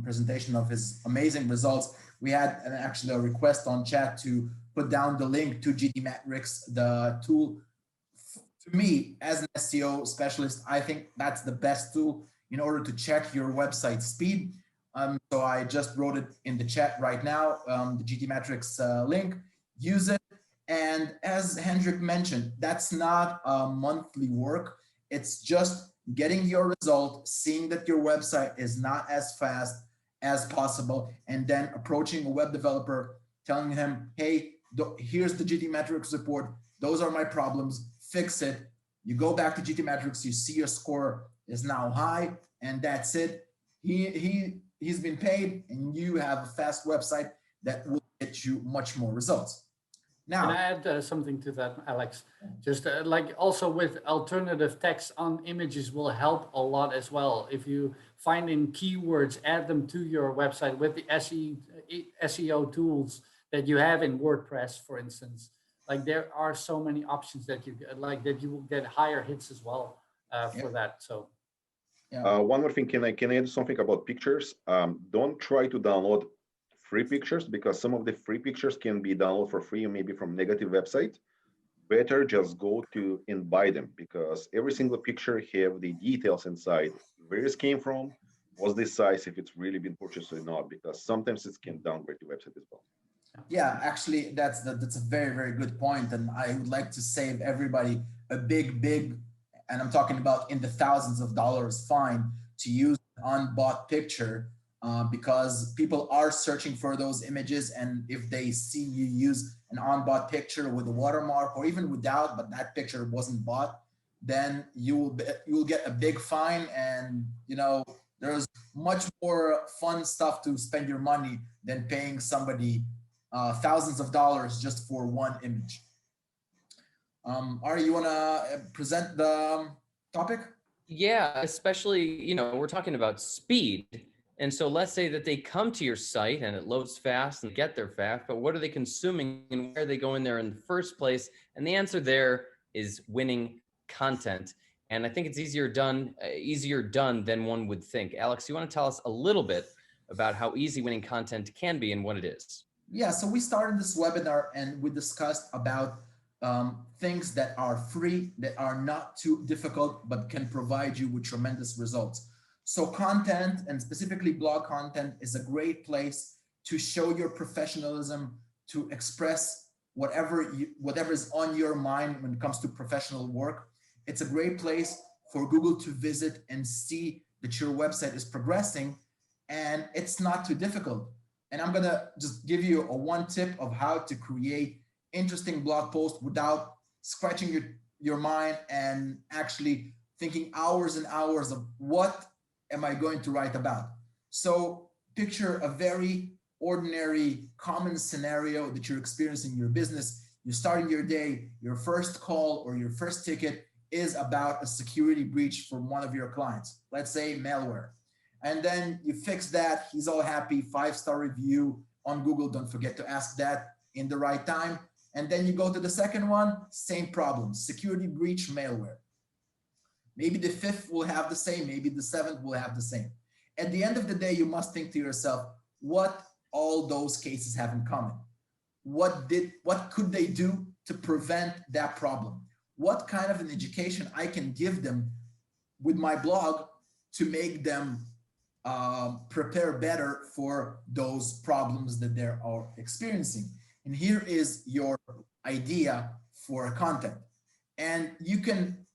presentation of his amazing results. We had actually a request on chat to put down the link to GT Matrix, the tool. To me, as an SEO specialist, I think that's the best tool in order to check your website speed. So I just wrote it in the chat right now, the GT Matrix link. Use it. And as Hendrik mentioned, that's not a monthly work. It's just getting your result, seeing that your website is not as fast as possible, and then approaching a web developer, telling him, hey, here's the GT Matrix report. Those are my problems. Fix it. You go back to GT Matrix, you see your score is now high, and that's it. He's been paid, and you have a fast website that will get you much more results. Now, can I add something to that, Alex? Just like also with alternative text on images will help a lot as well. If you find in keywords, add them to your website with the SEO tools that you have in WordPress, for instance. Like there are so many options that you like that you will get higher hits as well for that. So. Yeah. One more thing, can I add something about pictures? Don't try to download free pictures, because some of the free pictures can be downloaded for free, maybe from negative website. Better just go to and buy them, because every single picture have the details inside, where it came from, what's the size, if it's really been purchased or not, because sometimes it can downgrade the website as well. Yeah, actually, that's a very, very good point. And I would like to save everybody a big, and I'm talking about in the thousands of dollars fine to use an unbought picture, because people are searching for those images. And if they see you use an unbought picture with a watermark or even without, but that picture wasn't bought, then you will get a big fine. And, you know, there's much more fun stuff to spend your money than paying somebody thousands of dollars just for one image. Ari, you want to present the topic? Yeah, especially, you know, we're talking about speed. And so let's say that they come to your site and it loads fast and get there fast, but what are they consuming and where are they going there in the first place? And the answer there is winning content. And I think it's easier done than one would think. Alex, you want to tell us a little bit about how easy winning content can be and what it is? Yeah, so we started this webinar and we discussed about things that are free, that are not too difficult, but can provide you with tremendous results. So content, and specifically blog content, is a great place to show your professionalism, to express whatever is on your mind when it comes to professional work. It's a great place for Google to visit and see that your website is progressing, and it's not too difficult. And I'm gonna just give you one tip of how to create interesting blog posts without scratching your mind and actually thinking hours and hours of what am I going to write about. So picture a very ordinary, common scenario that you're experiencing in your business. you're starting your day, your first call or your first ticket is about a security breach from one of your clients, let's say malware. And then you fix that, he's all happy, 5-star review on Google, don't forget to ask that in the right time. And then you go to the second one, same problem, security breach, malware. Maybe the 5th will have the same, maybe the 7th will have the same. At the end of the day, you must think to yourself, what all those cases have in common? What could they do to prevent that problem? What kind of an education I can give them with my blog to make them prepare better for those problems that they are experiencing. And here is your idea for content. And you can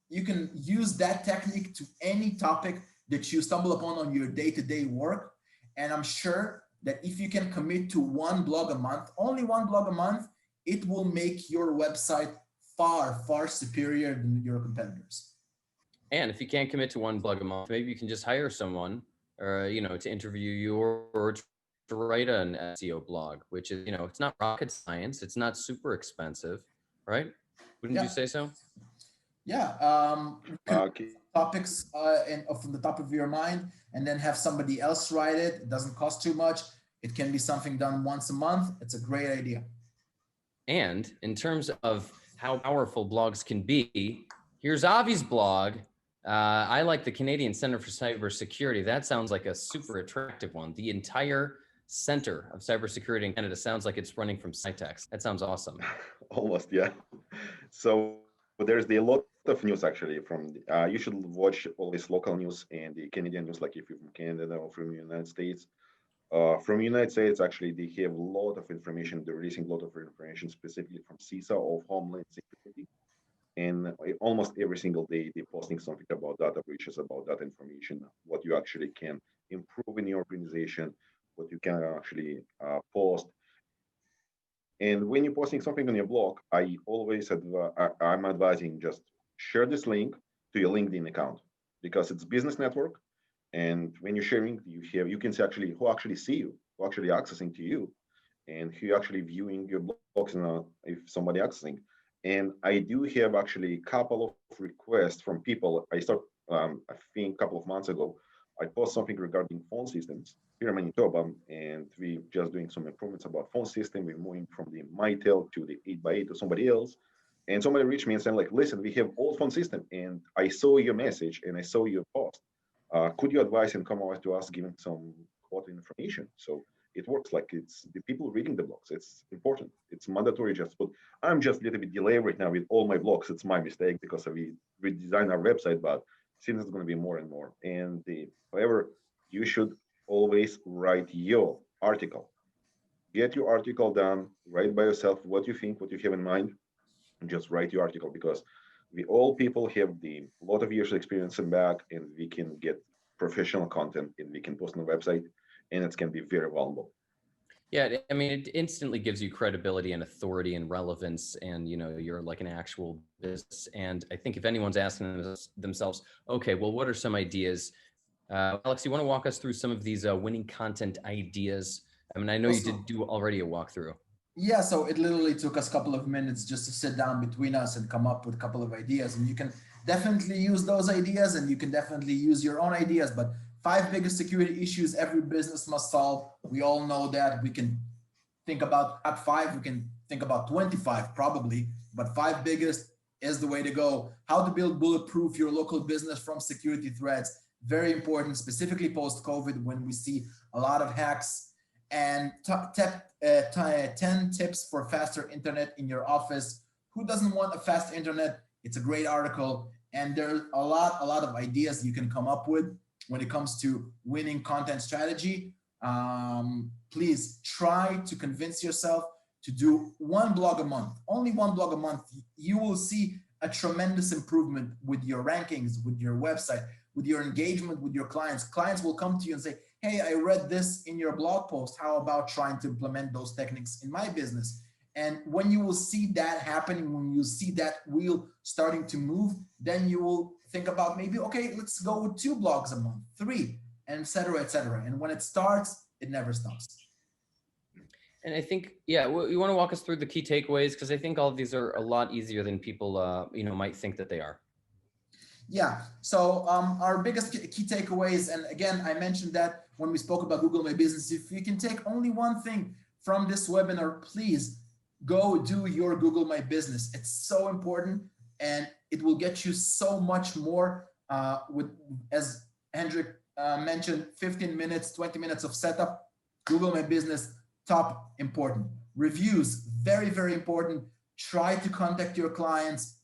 use that technique to any topic that you stumble upon on your day-to-day work. And I'm sure that if you can commit to one blog a month, only one blog a month, it will make your website far, far superior than your competitors. And if you can't commit to one blog a month, maybe you can just hire someone or, to interview you or to write an SEO blog, which is, it's not rocket science. It's not super expensive, right? Wouldn't you say so? Yeah. Topics from the top of your mind, and then have somebody else write it. It doesn't cost too much. It can be something done once a month. It's a great idea. And in terms of how powerful blogs can be, here's Avi's blog. I like the Canadian Center for Cybersecurity. That sounds like a super attractive one. The entire Center of Cybersecurity in Canada sounds like it's running from Sytex. That sounds awesome. Almost, yeah. So there's a lot of news actually from, you should watch always local news and the Canadian news, like if you're from Canada or from the United States. From United States, actually, they have a lot of information. They're releasing a lot of information specifically from CISA of Homeland Security. And almost every single day, they're posting something about data breaches, about that information, what you actually can improve in your organization, what you can actually post. And when you're posting something on your blog, I always I'm advising just share this link to your LinkedIn account because it's business network. And when you're sharing, you can see actually who actually see you, who actually accessing to you, and who actually viewing your blogs if somebody accessing. And I do have actually a couple of requests from people. I think a couple of months ago, I posted something regarding phone systems here in Manitoba, and we just doing some improvements about phone system. We're moving from the Mitel to the 8x8 to somebody else. And somebody reached me and said, like, listen, we have old phone system, and I saw your message and I saw your post. Could you advise and come over to us giving some quote information? So it works like it's the people reading the blogs. It's important. It's mandatory just, but I'm just a little bit delayed right now with all my blogs. It's my mistake because we redesigned our website, but since it's going to be more and more. And however, you should always write your article. Get your article done, write by yourself what you think, what you have in mind, and just write your article because we all people have a lot of years of experience and back, and we can get professional content and we can post on the website, and it can be very valuable. Yeah, I mean, it instantly gives you credibility and authority and relevance, and you're like an actual business. And I think if anyone's asking themselves, okay, well, what are some ideas? Alex, you want to walk us through some of these winning content ideas? I mean, I know you did do already a walkthrough. Yeah, so it literally took us a couple of minutes just to sit down between us and come up with a couple of ideas. And you can definitely use those ideas, and you can definitely use your own ideas. But 5 biggest security issues every business must solve. We all know that. We can think about at 5, we can think about 25 probably, but 5 biggest is the way to go. How to build bulletproof your local business from security threats. Very important, specifically post-COVID when we see a lot of hacks. And 10 tips for faster internet in your office. Who doesn't want a fast internet? It's a great article. And there's a lot of ideas you can come up with when it comes to winning content strategy. Please try to convince yourself to do one blog a month, only one blog a month. You will see a tremendous improvement with your rankings, with your website, with your engagement with your clients. Clients will come to you and say, hey, I read this in your blog post. How about trying to implement those techniques in my business? And when you will see that happening, when you see that wheel starting to move, then you will think about maybe, okay, let's go with 2 blogs a month, 3, and et cetera, et cetera. And when it starts, it never stops. And I think, yeah, you want to walk us through the key takeaways, because I think all of these are a lot easier than people, might think that they are. Yeah, so our biggest key takeaways, and again, I mentioned that when we spoke about Google My Business, if you can take only one thing from this webinar, please go do your Google My Business. It's so important, and it will get you so much more with, as Hendrik mentioned, 15 minutes, 20 minutes of setup. Google My Business, top important. Reviews, very, very important. Try to contact your clients.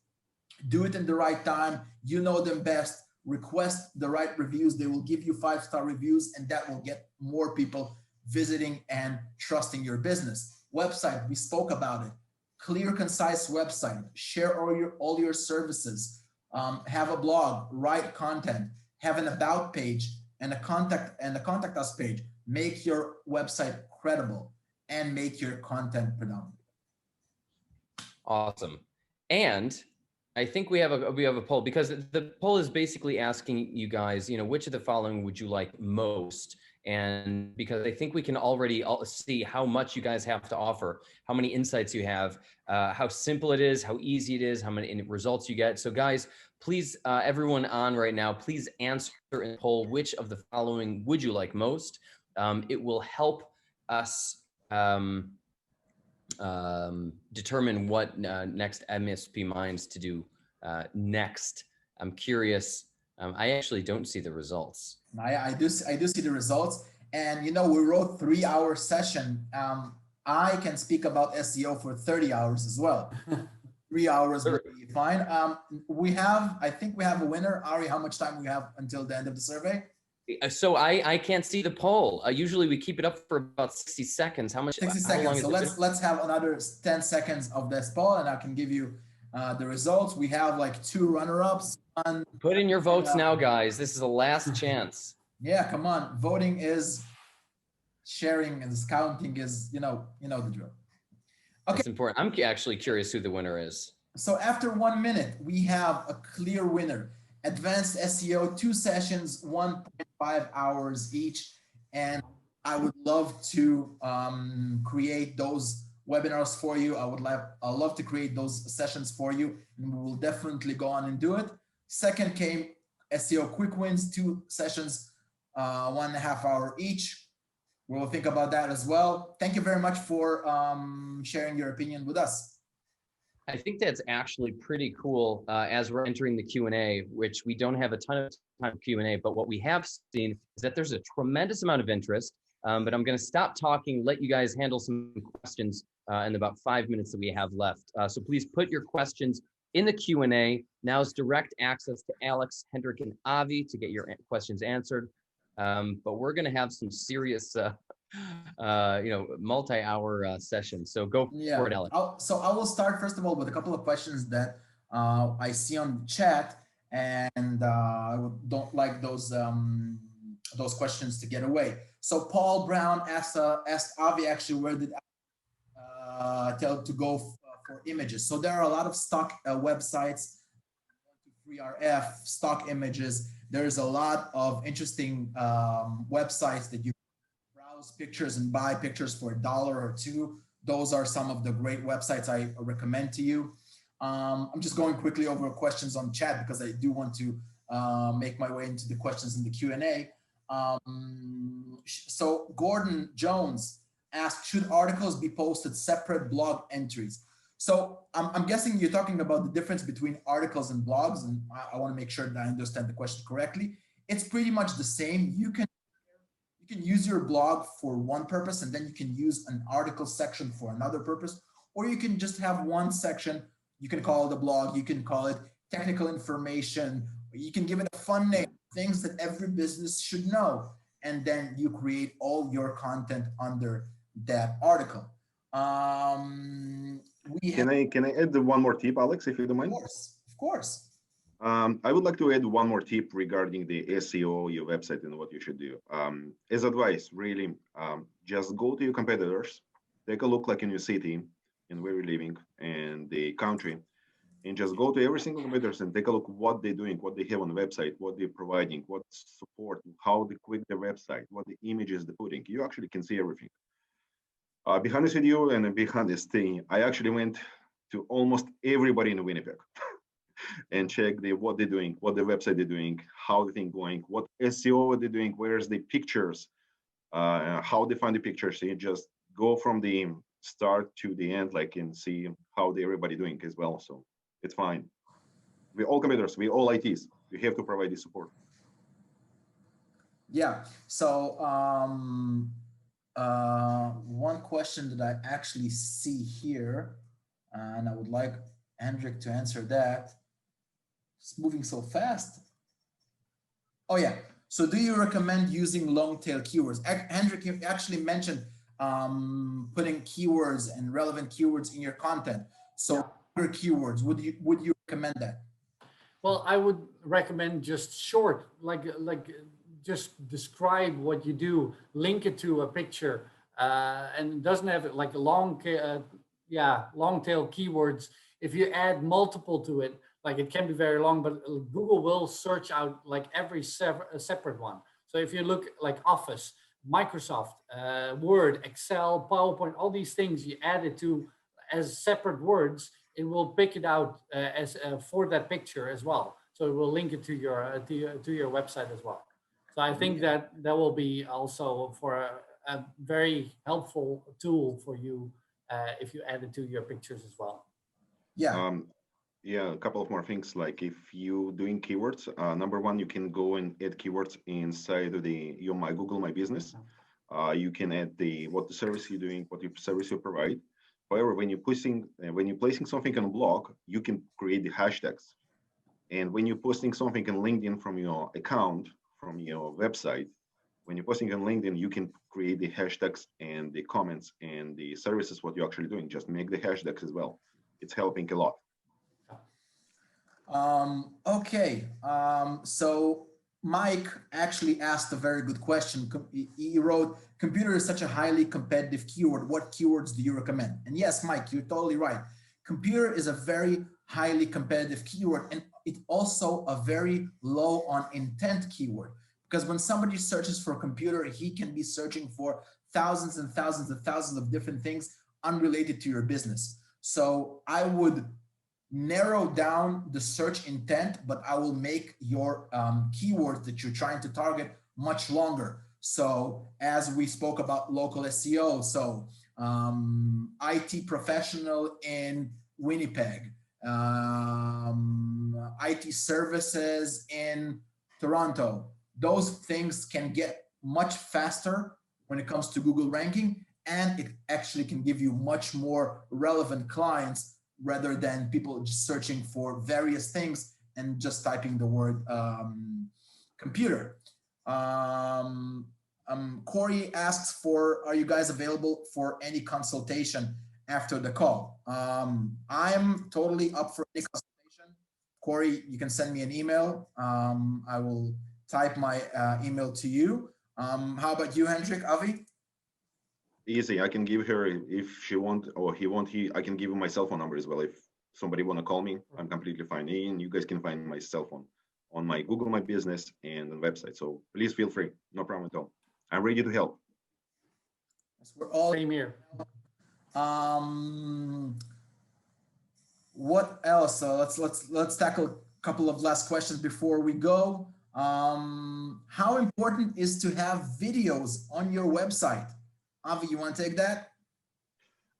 Do it in the right time. You know them best. Request the right reviews. They will give you 5-star reviews, and that will get more people visiting and trusting your business. Website, we spoke about it. Clear, concise website. Share all your services. Have a blog. Write content. Have an about page and a contact us page. Make your website credible and make your content predominant. Awesome. And I think we have a poll, because the poll is basically asking you guys, which of the following would you like most? And because I think we can already see how much you guys have to offer, how many insights you have, how simple it is, how easy it is, how many results you get. So guys, please, everyone on right now, please answer in the poll, which of the following would you like most? It will help us determine what next MSP minds to do next. I'm curious. I actually don't see the results. I do see the results, and we wrote 3-hour session. I can speak about SEO for 30 hours as well. 3 hours would be fine. I think we have a winner. Ari, how much time we have until the end of the survey? So I can't see the poll. Usually we keep it up for about 60 seconds. How much? 60 seconds. So let's have another 10 seconds of this poll, and I can give you the results. We have like 2 runner-ups. Put in your votes now, guys. This is the last chance. Yeah, come on. Voting is sharing, and counting is, you know the drill. Okay. It's important. I'm actually curious who the winner is. So after 1 minute, we have a clear winner. Advanced SEO, 2 sessions, 1.5 hours each. And I would love to create those webinars for you. I'd love to create those sessions for you, and we will definitely go on and do it. Second came SEO quick wins, 2 sessions, 1.5 hour each. We'll think about that as well. Thank you very much for sharing your opinion with us. I think that's actually pretty cool as we're entering the Q&A, which we don't have a ton of time for Q&A, but what we have seen is that there's a tremendous amount of interest, but I'm going to stop talking, let you guys handle some questions in about 5 minutes that we have left. So please put your questions in the Q&A. Now is direct access to Alex, Hendrik, and Avi to get your questions answered. But we're going to have some serious multi-hour sessions. So go for it, Alex. So I will start first of all with a couple of questions that I see on the chat, and I don't like those questions to get away. So Paul Brown asked Avi, actually, where did tell to go for images? So there are a lot of stock websites, 3RF, stock images. There's a lot of interesting websites that you browse pictures and buy pictures for $1 or $2. Those are some of the great websites I recommend to you. I'm just going quickly over questions on chat because I do want to make my way into the questions in the Q&A. So Gordon Jones asked, should articles be posted separate blog entries? So I'm guessing you're talking about the difference between articles and blogs, and I want to make sure that I understand the question correctly. It's pretty much the same. You can use your blog for one purpose, and then you can use an article section for another purpose, or you can just have one section. You can call it a blog, you can call it technical information, or you can give it a fun name, things that every business should know, and then you create all your content under that article. Can I add one more tip, Alex, if you don't mind? Of course. I would like to add one more tip regarding the SEO, your website, and what you should do. As advice, really, just go to your competitors, take a look like in your city, in where you're living, and the country, and just go to every single competitors and take a look what they're doing, what they have on the website, what they're providing, what support, how they quick their website, what the images they're putting. You actually can see everything. Be honest with you and be honest, I actually went to almost everybody in Winnipeg and checked what they're doing, what the website they're doing, how the thing going, what SEO are they doing, where's the pictures, how they find the pictures. So you just go from the start to the end, like, and see how everybody doing as well. So it's fine. We all computers, we all ITs. We have to provide the support. Yeah. So one question that I actually see here, and I would like Hendrik to answer that. It's moving so fast. Oh yeah. So do you recommend using long tail keywords? Hendrik, you actually mentioned putting keywords and relevant keywords in your content. So other keywords, would you recommend that? Well, I would recommend just short, like just describe what you do, link it to a picture, and it doesn't have like a long tail keywords. If you add multiple to it, like it can be very long, but Google will search out like every separate one. So if you look like Office, Microsoft, Word, Excel, PowerPoint, all these things, you add it to as separate words, it will pick it out as for that picture as well. So it will link it to your website as well. So I think that will be also for a very helpful tool for you if you add it to your pictures as well. Yeah. Yeah, a couple of more things. Like if you doing keywords, number one, you can go and add keywords inside of my Google My Business. You can add what the service you're doing, what service you provide. However, when you're placing something on a blog, you can create the hashtags. And when you're posting something on LinkedIn from your account, from your website, when you're posting on LinkedIn, you can create the hashtags and the comments and the services, what you're actually doing. Just make the hashtags as well. It's helping a lot. Okay. So Mike actually asked a very good question. He wrote, computer is such a highly competitive keyword. What keywords do you recommend? And yes, Mike, you're totally right. Computer is a very highly competitive keyword, and it's also a very low on intent keyword, because when somebody searches for a computer, he can be searching for thousands and thousands and thousands of different things unrelated to your business. So I would narrow down the search intent, but I will make your keywords that you're trying to target much longer. So as we spoke about local SEO, so IT professional in Winnipeg, IT services in Toronto, those things can get much faster when it comes to Google ranking, and it actually can give you much more relevant clients rather than people just searching for various things and just typing the word computer. Corey asks are you guys available for any consultation after the call? I'm totally up for any consultation. Corey, you can send me an email. I will type my email to you. How about you, Hendrik, Avi? Easy. I can give her if she want or he want. I can give you my cell phone number as well. If somebody want to call me, I'm completely fine. And you guys can find my cell phone on my Google My Business and the website. So please feel free. No problem at all. I'm ready to help. We're all same here. What else? Let's tackle a couple of last questions before we go. How important is to have videos on your website? Avi, you want to take that?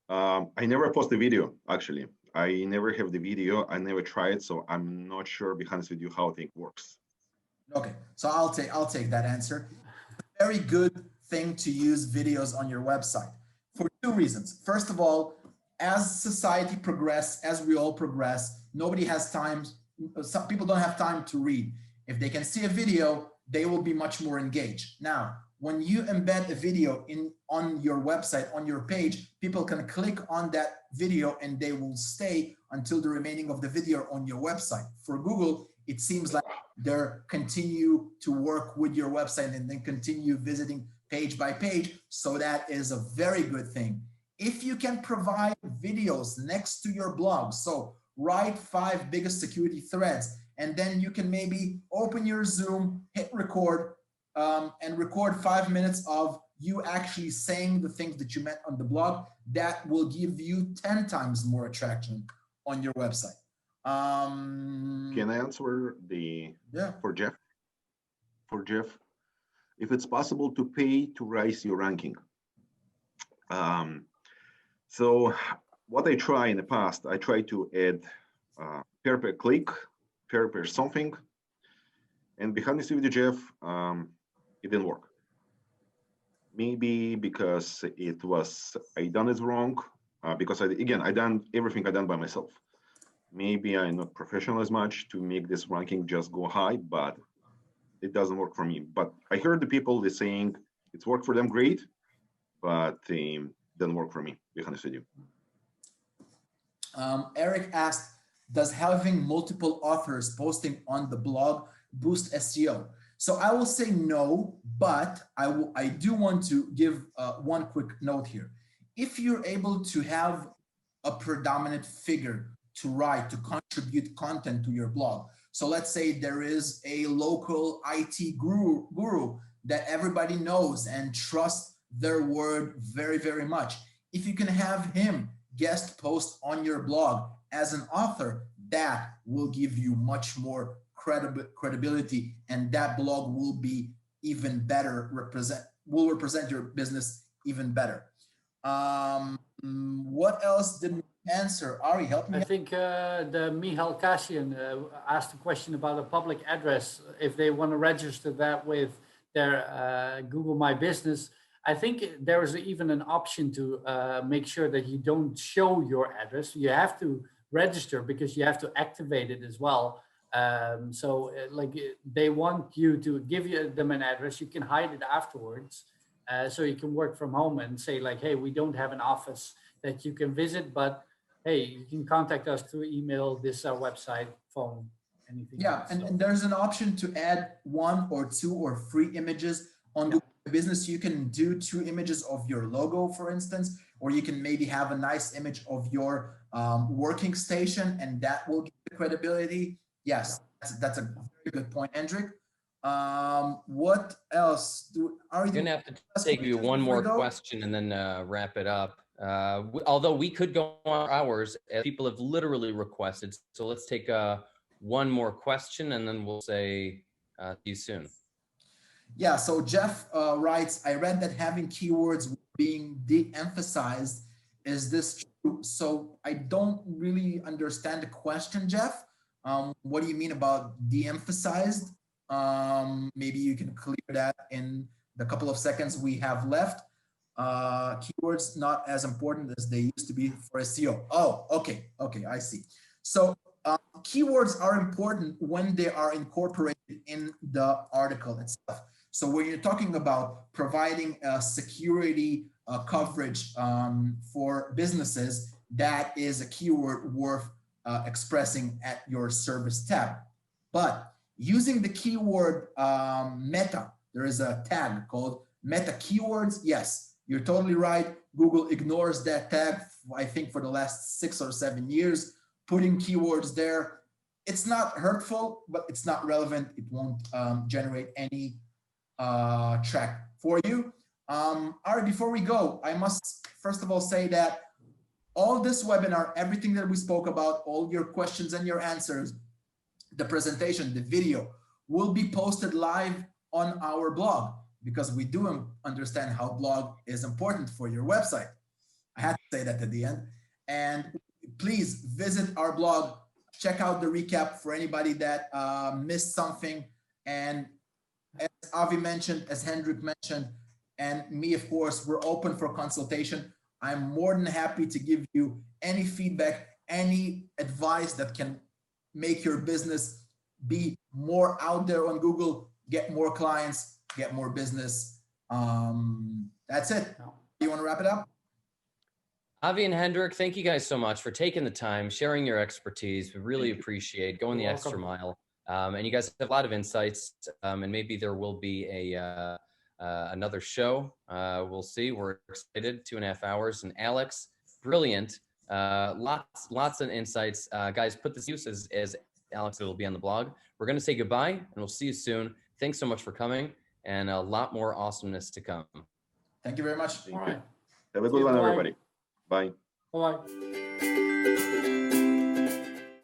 I never post a video, actually. I never have the video. I never tried, so I'm not sure, be honest with you, how it works. Okay, so I'll take that answer. Very good thing to use videos on your website for two reasons. First of all, as society progresses, as we all progress, nobody has time. Some people don't have time to read. If they can see a video, they will be much more engaged. Now, when you embed a video on your website, on your page, people can click on that video and they will stay until the remaining of the video on your website. For Google, it seems like they're continue to work with your website and then continue visiting page by page. So that is a very good thing. If you can provide videos next to your blog, so write 5 biggest security threads, and then you can maybe open your Zoom, hit record, and record 5 minutes of you actually saying the things that you meant on the blog, that will give you 10 times more attraction on your website. Can I answer for Jeff? For Jeff, if it's possible to pay to rise your ranking. So what I try in the past, I try to add per click, per something. And be honest with you, Jeff, it didn't work. Maybe because I done it wrong, because I done everything I done by myself. Maybe I'm not professional as much to make this ranking just go high, but it doesn't work for me. But I heard the people they're saying it's worked for them great, but it didn't work for me, to be honest with you. Eric asked, does having multiple authors posting on the blog boost SEO? So I will say no, but I do want to give one quick note here. If you're able to have a predominant figure to write, to contribute content to your blog. So let's say there is a local IT guru that everybody knows and trusts their word very, very much. If you can have him guest post on your blog as an author, that will give you much more credibility, and that blog will be even better, will represent your business even better. What else didn't answer? Ari, help me. I think the Michal Kasian asked a question about a public address. If they want to register that with their Google My Business, I think there is even an option to make sure that you don't show your address. You have to register because you have to activate it as well. So like they want you to give them an address. You can hide it afterwards. So you can work from home and say like, hey, we don't have an office that you can visit, but hey, you can contact us through email, this website, phone, anything. Yeah, else. and there's an option to add 1 or 2 or 3 images on Google Business. You can do 2 images of your logo, for instance, or you can maybe have a nice image of your working station, and that will give you credibility. Yes, that's a very good point, Hendrik. What else? Are you gonna have to take you one more question and then wrap it up? Although we could go on hours, as people have literally requested. So let's take one more question and then we'll say see you soon. Yeah, so Jeff writes, I read that having keywords being de-emphasized. Is this true? So I don't really understand the question, Jeff. What do you mean about de-emphasized? Maybe you can clear that in the couple of seconds we have left. Keywords not as important as they used to be for SEO. Oh, okay, I see. So keywords are important when they are incorporated in the article itself. So when you're talking about providing a security coverage for businesses, that is a keyword worth expressing at your service tab. But using the keyword meta, there is a tag called meta keywords. Yes, you're totally right. Google ignores that tag, I think, for the last 6 or 7 years. Putting keywords there, it's not hurtful, but it's not relevant. It won't generate any track for you. All right, before we go, I must first of all say that all this webinar, everything that we spoke about, all your questions and your answers, the presentation, the video, will be posted live on our blog, because we do understand how blog is important for your website. I had to say that at the end. And please visit our blog, check out the recap for anybody that missed something. And as Avi mentioned, as Hendrik mentioned, and me, of course, we're open for consultation. I'm more than happy to give you any feedback, any advice that can make your business be more out there on Google, get more clients, get more business. That's it. You want to wrap it up? Avi and Hendrik, thank you guys so much for taking the time, sharing your expertise. We really appreciate going the extra mile. And you guys have a lot of insights, and maybe there will be another show. We'll see. We're excited. 2.5 hours. And Alex, brilliant. Lots of insights. Guys, put this use as Alex will be on the blog. We're going to say goodbye, and we'll see you soon. Thanks so much for coming, and a lot more awesomeness to come. Thank you very much. Thank All you. right. Have a See good you. one, Bye. everybody. Bye. Bye-bye.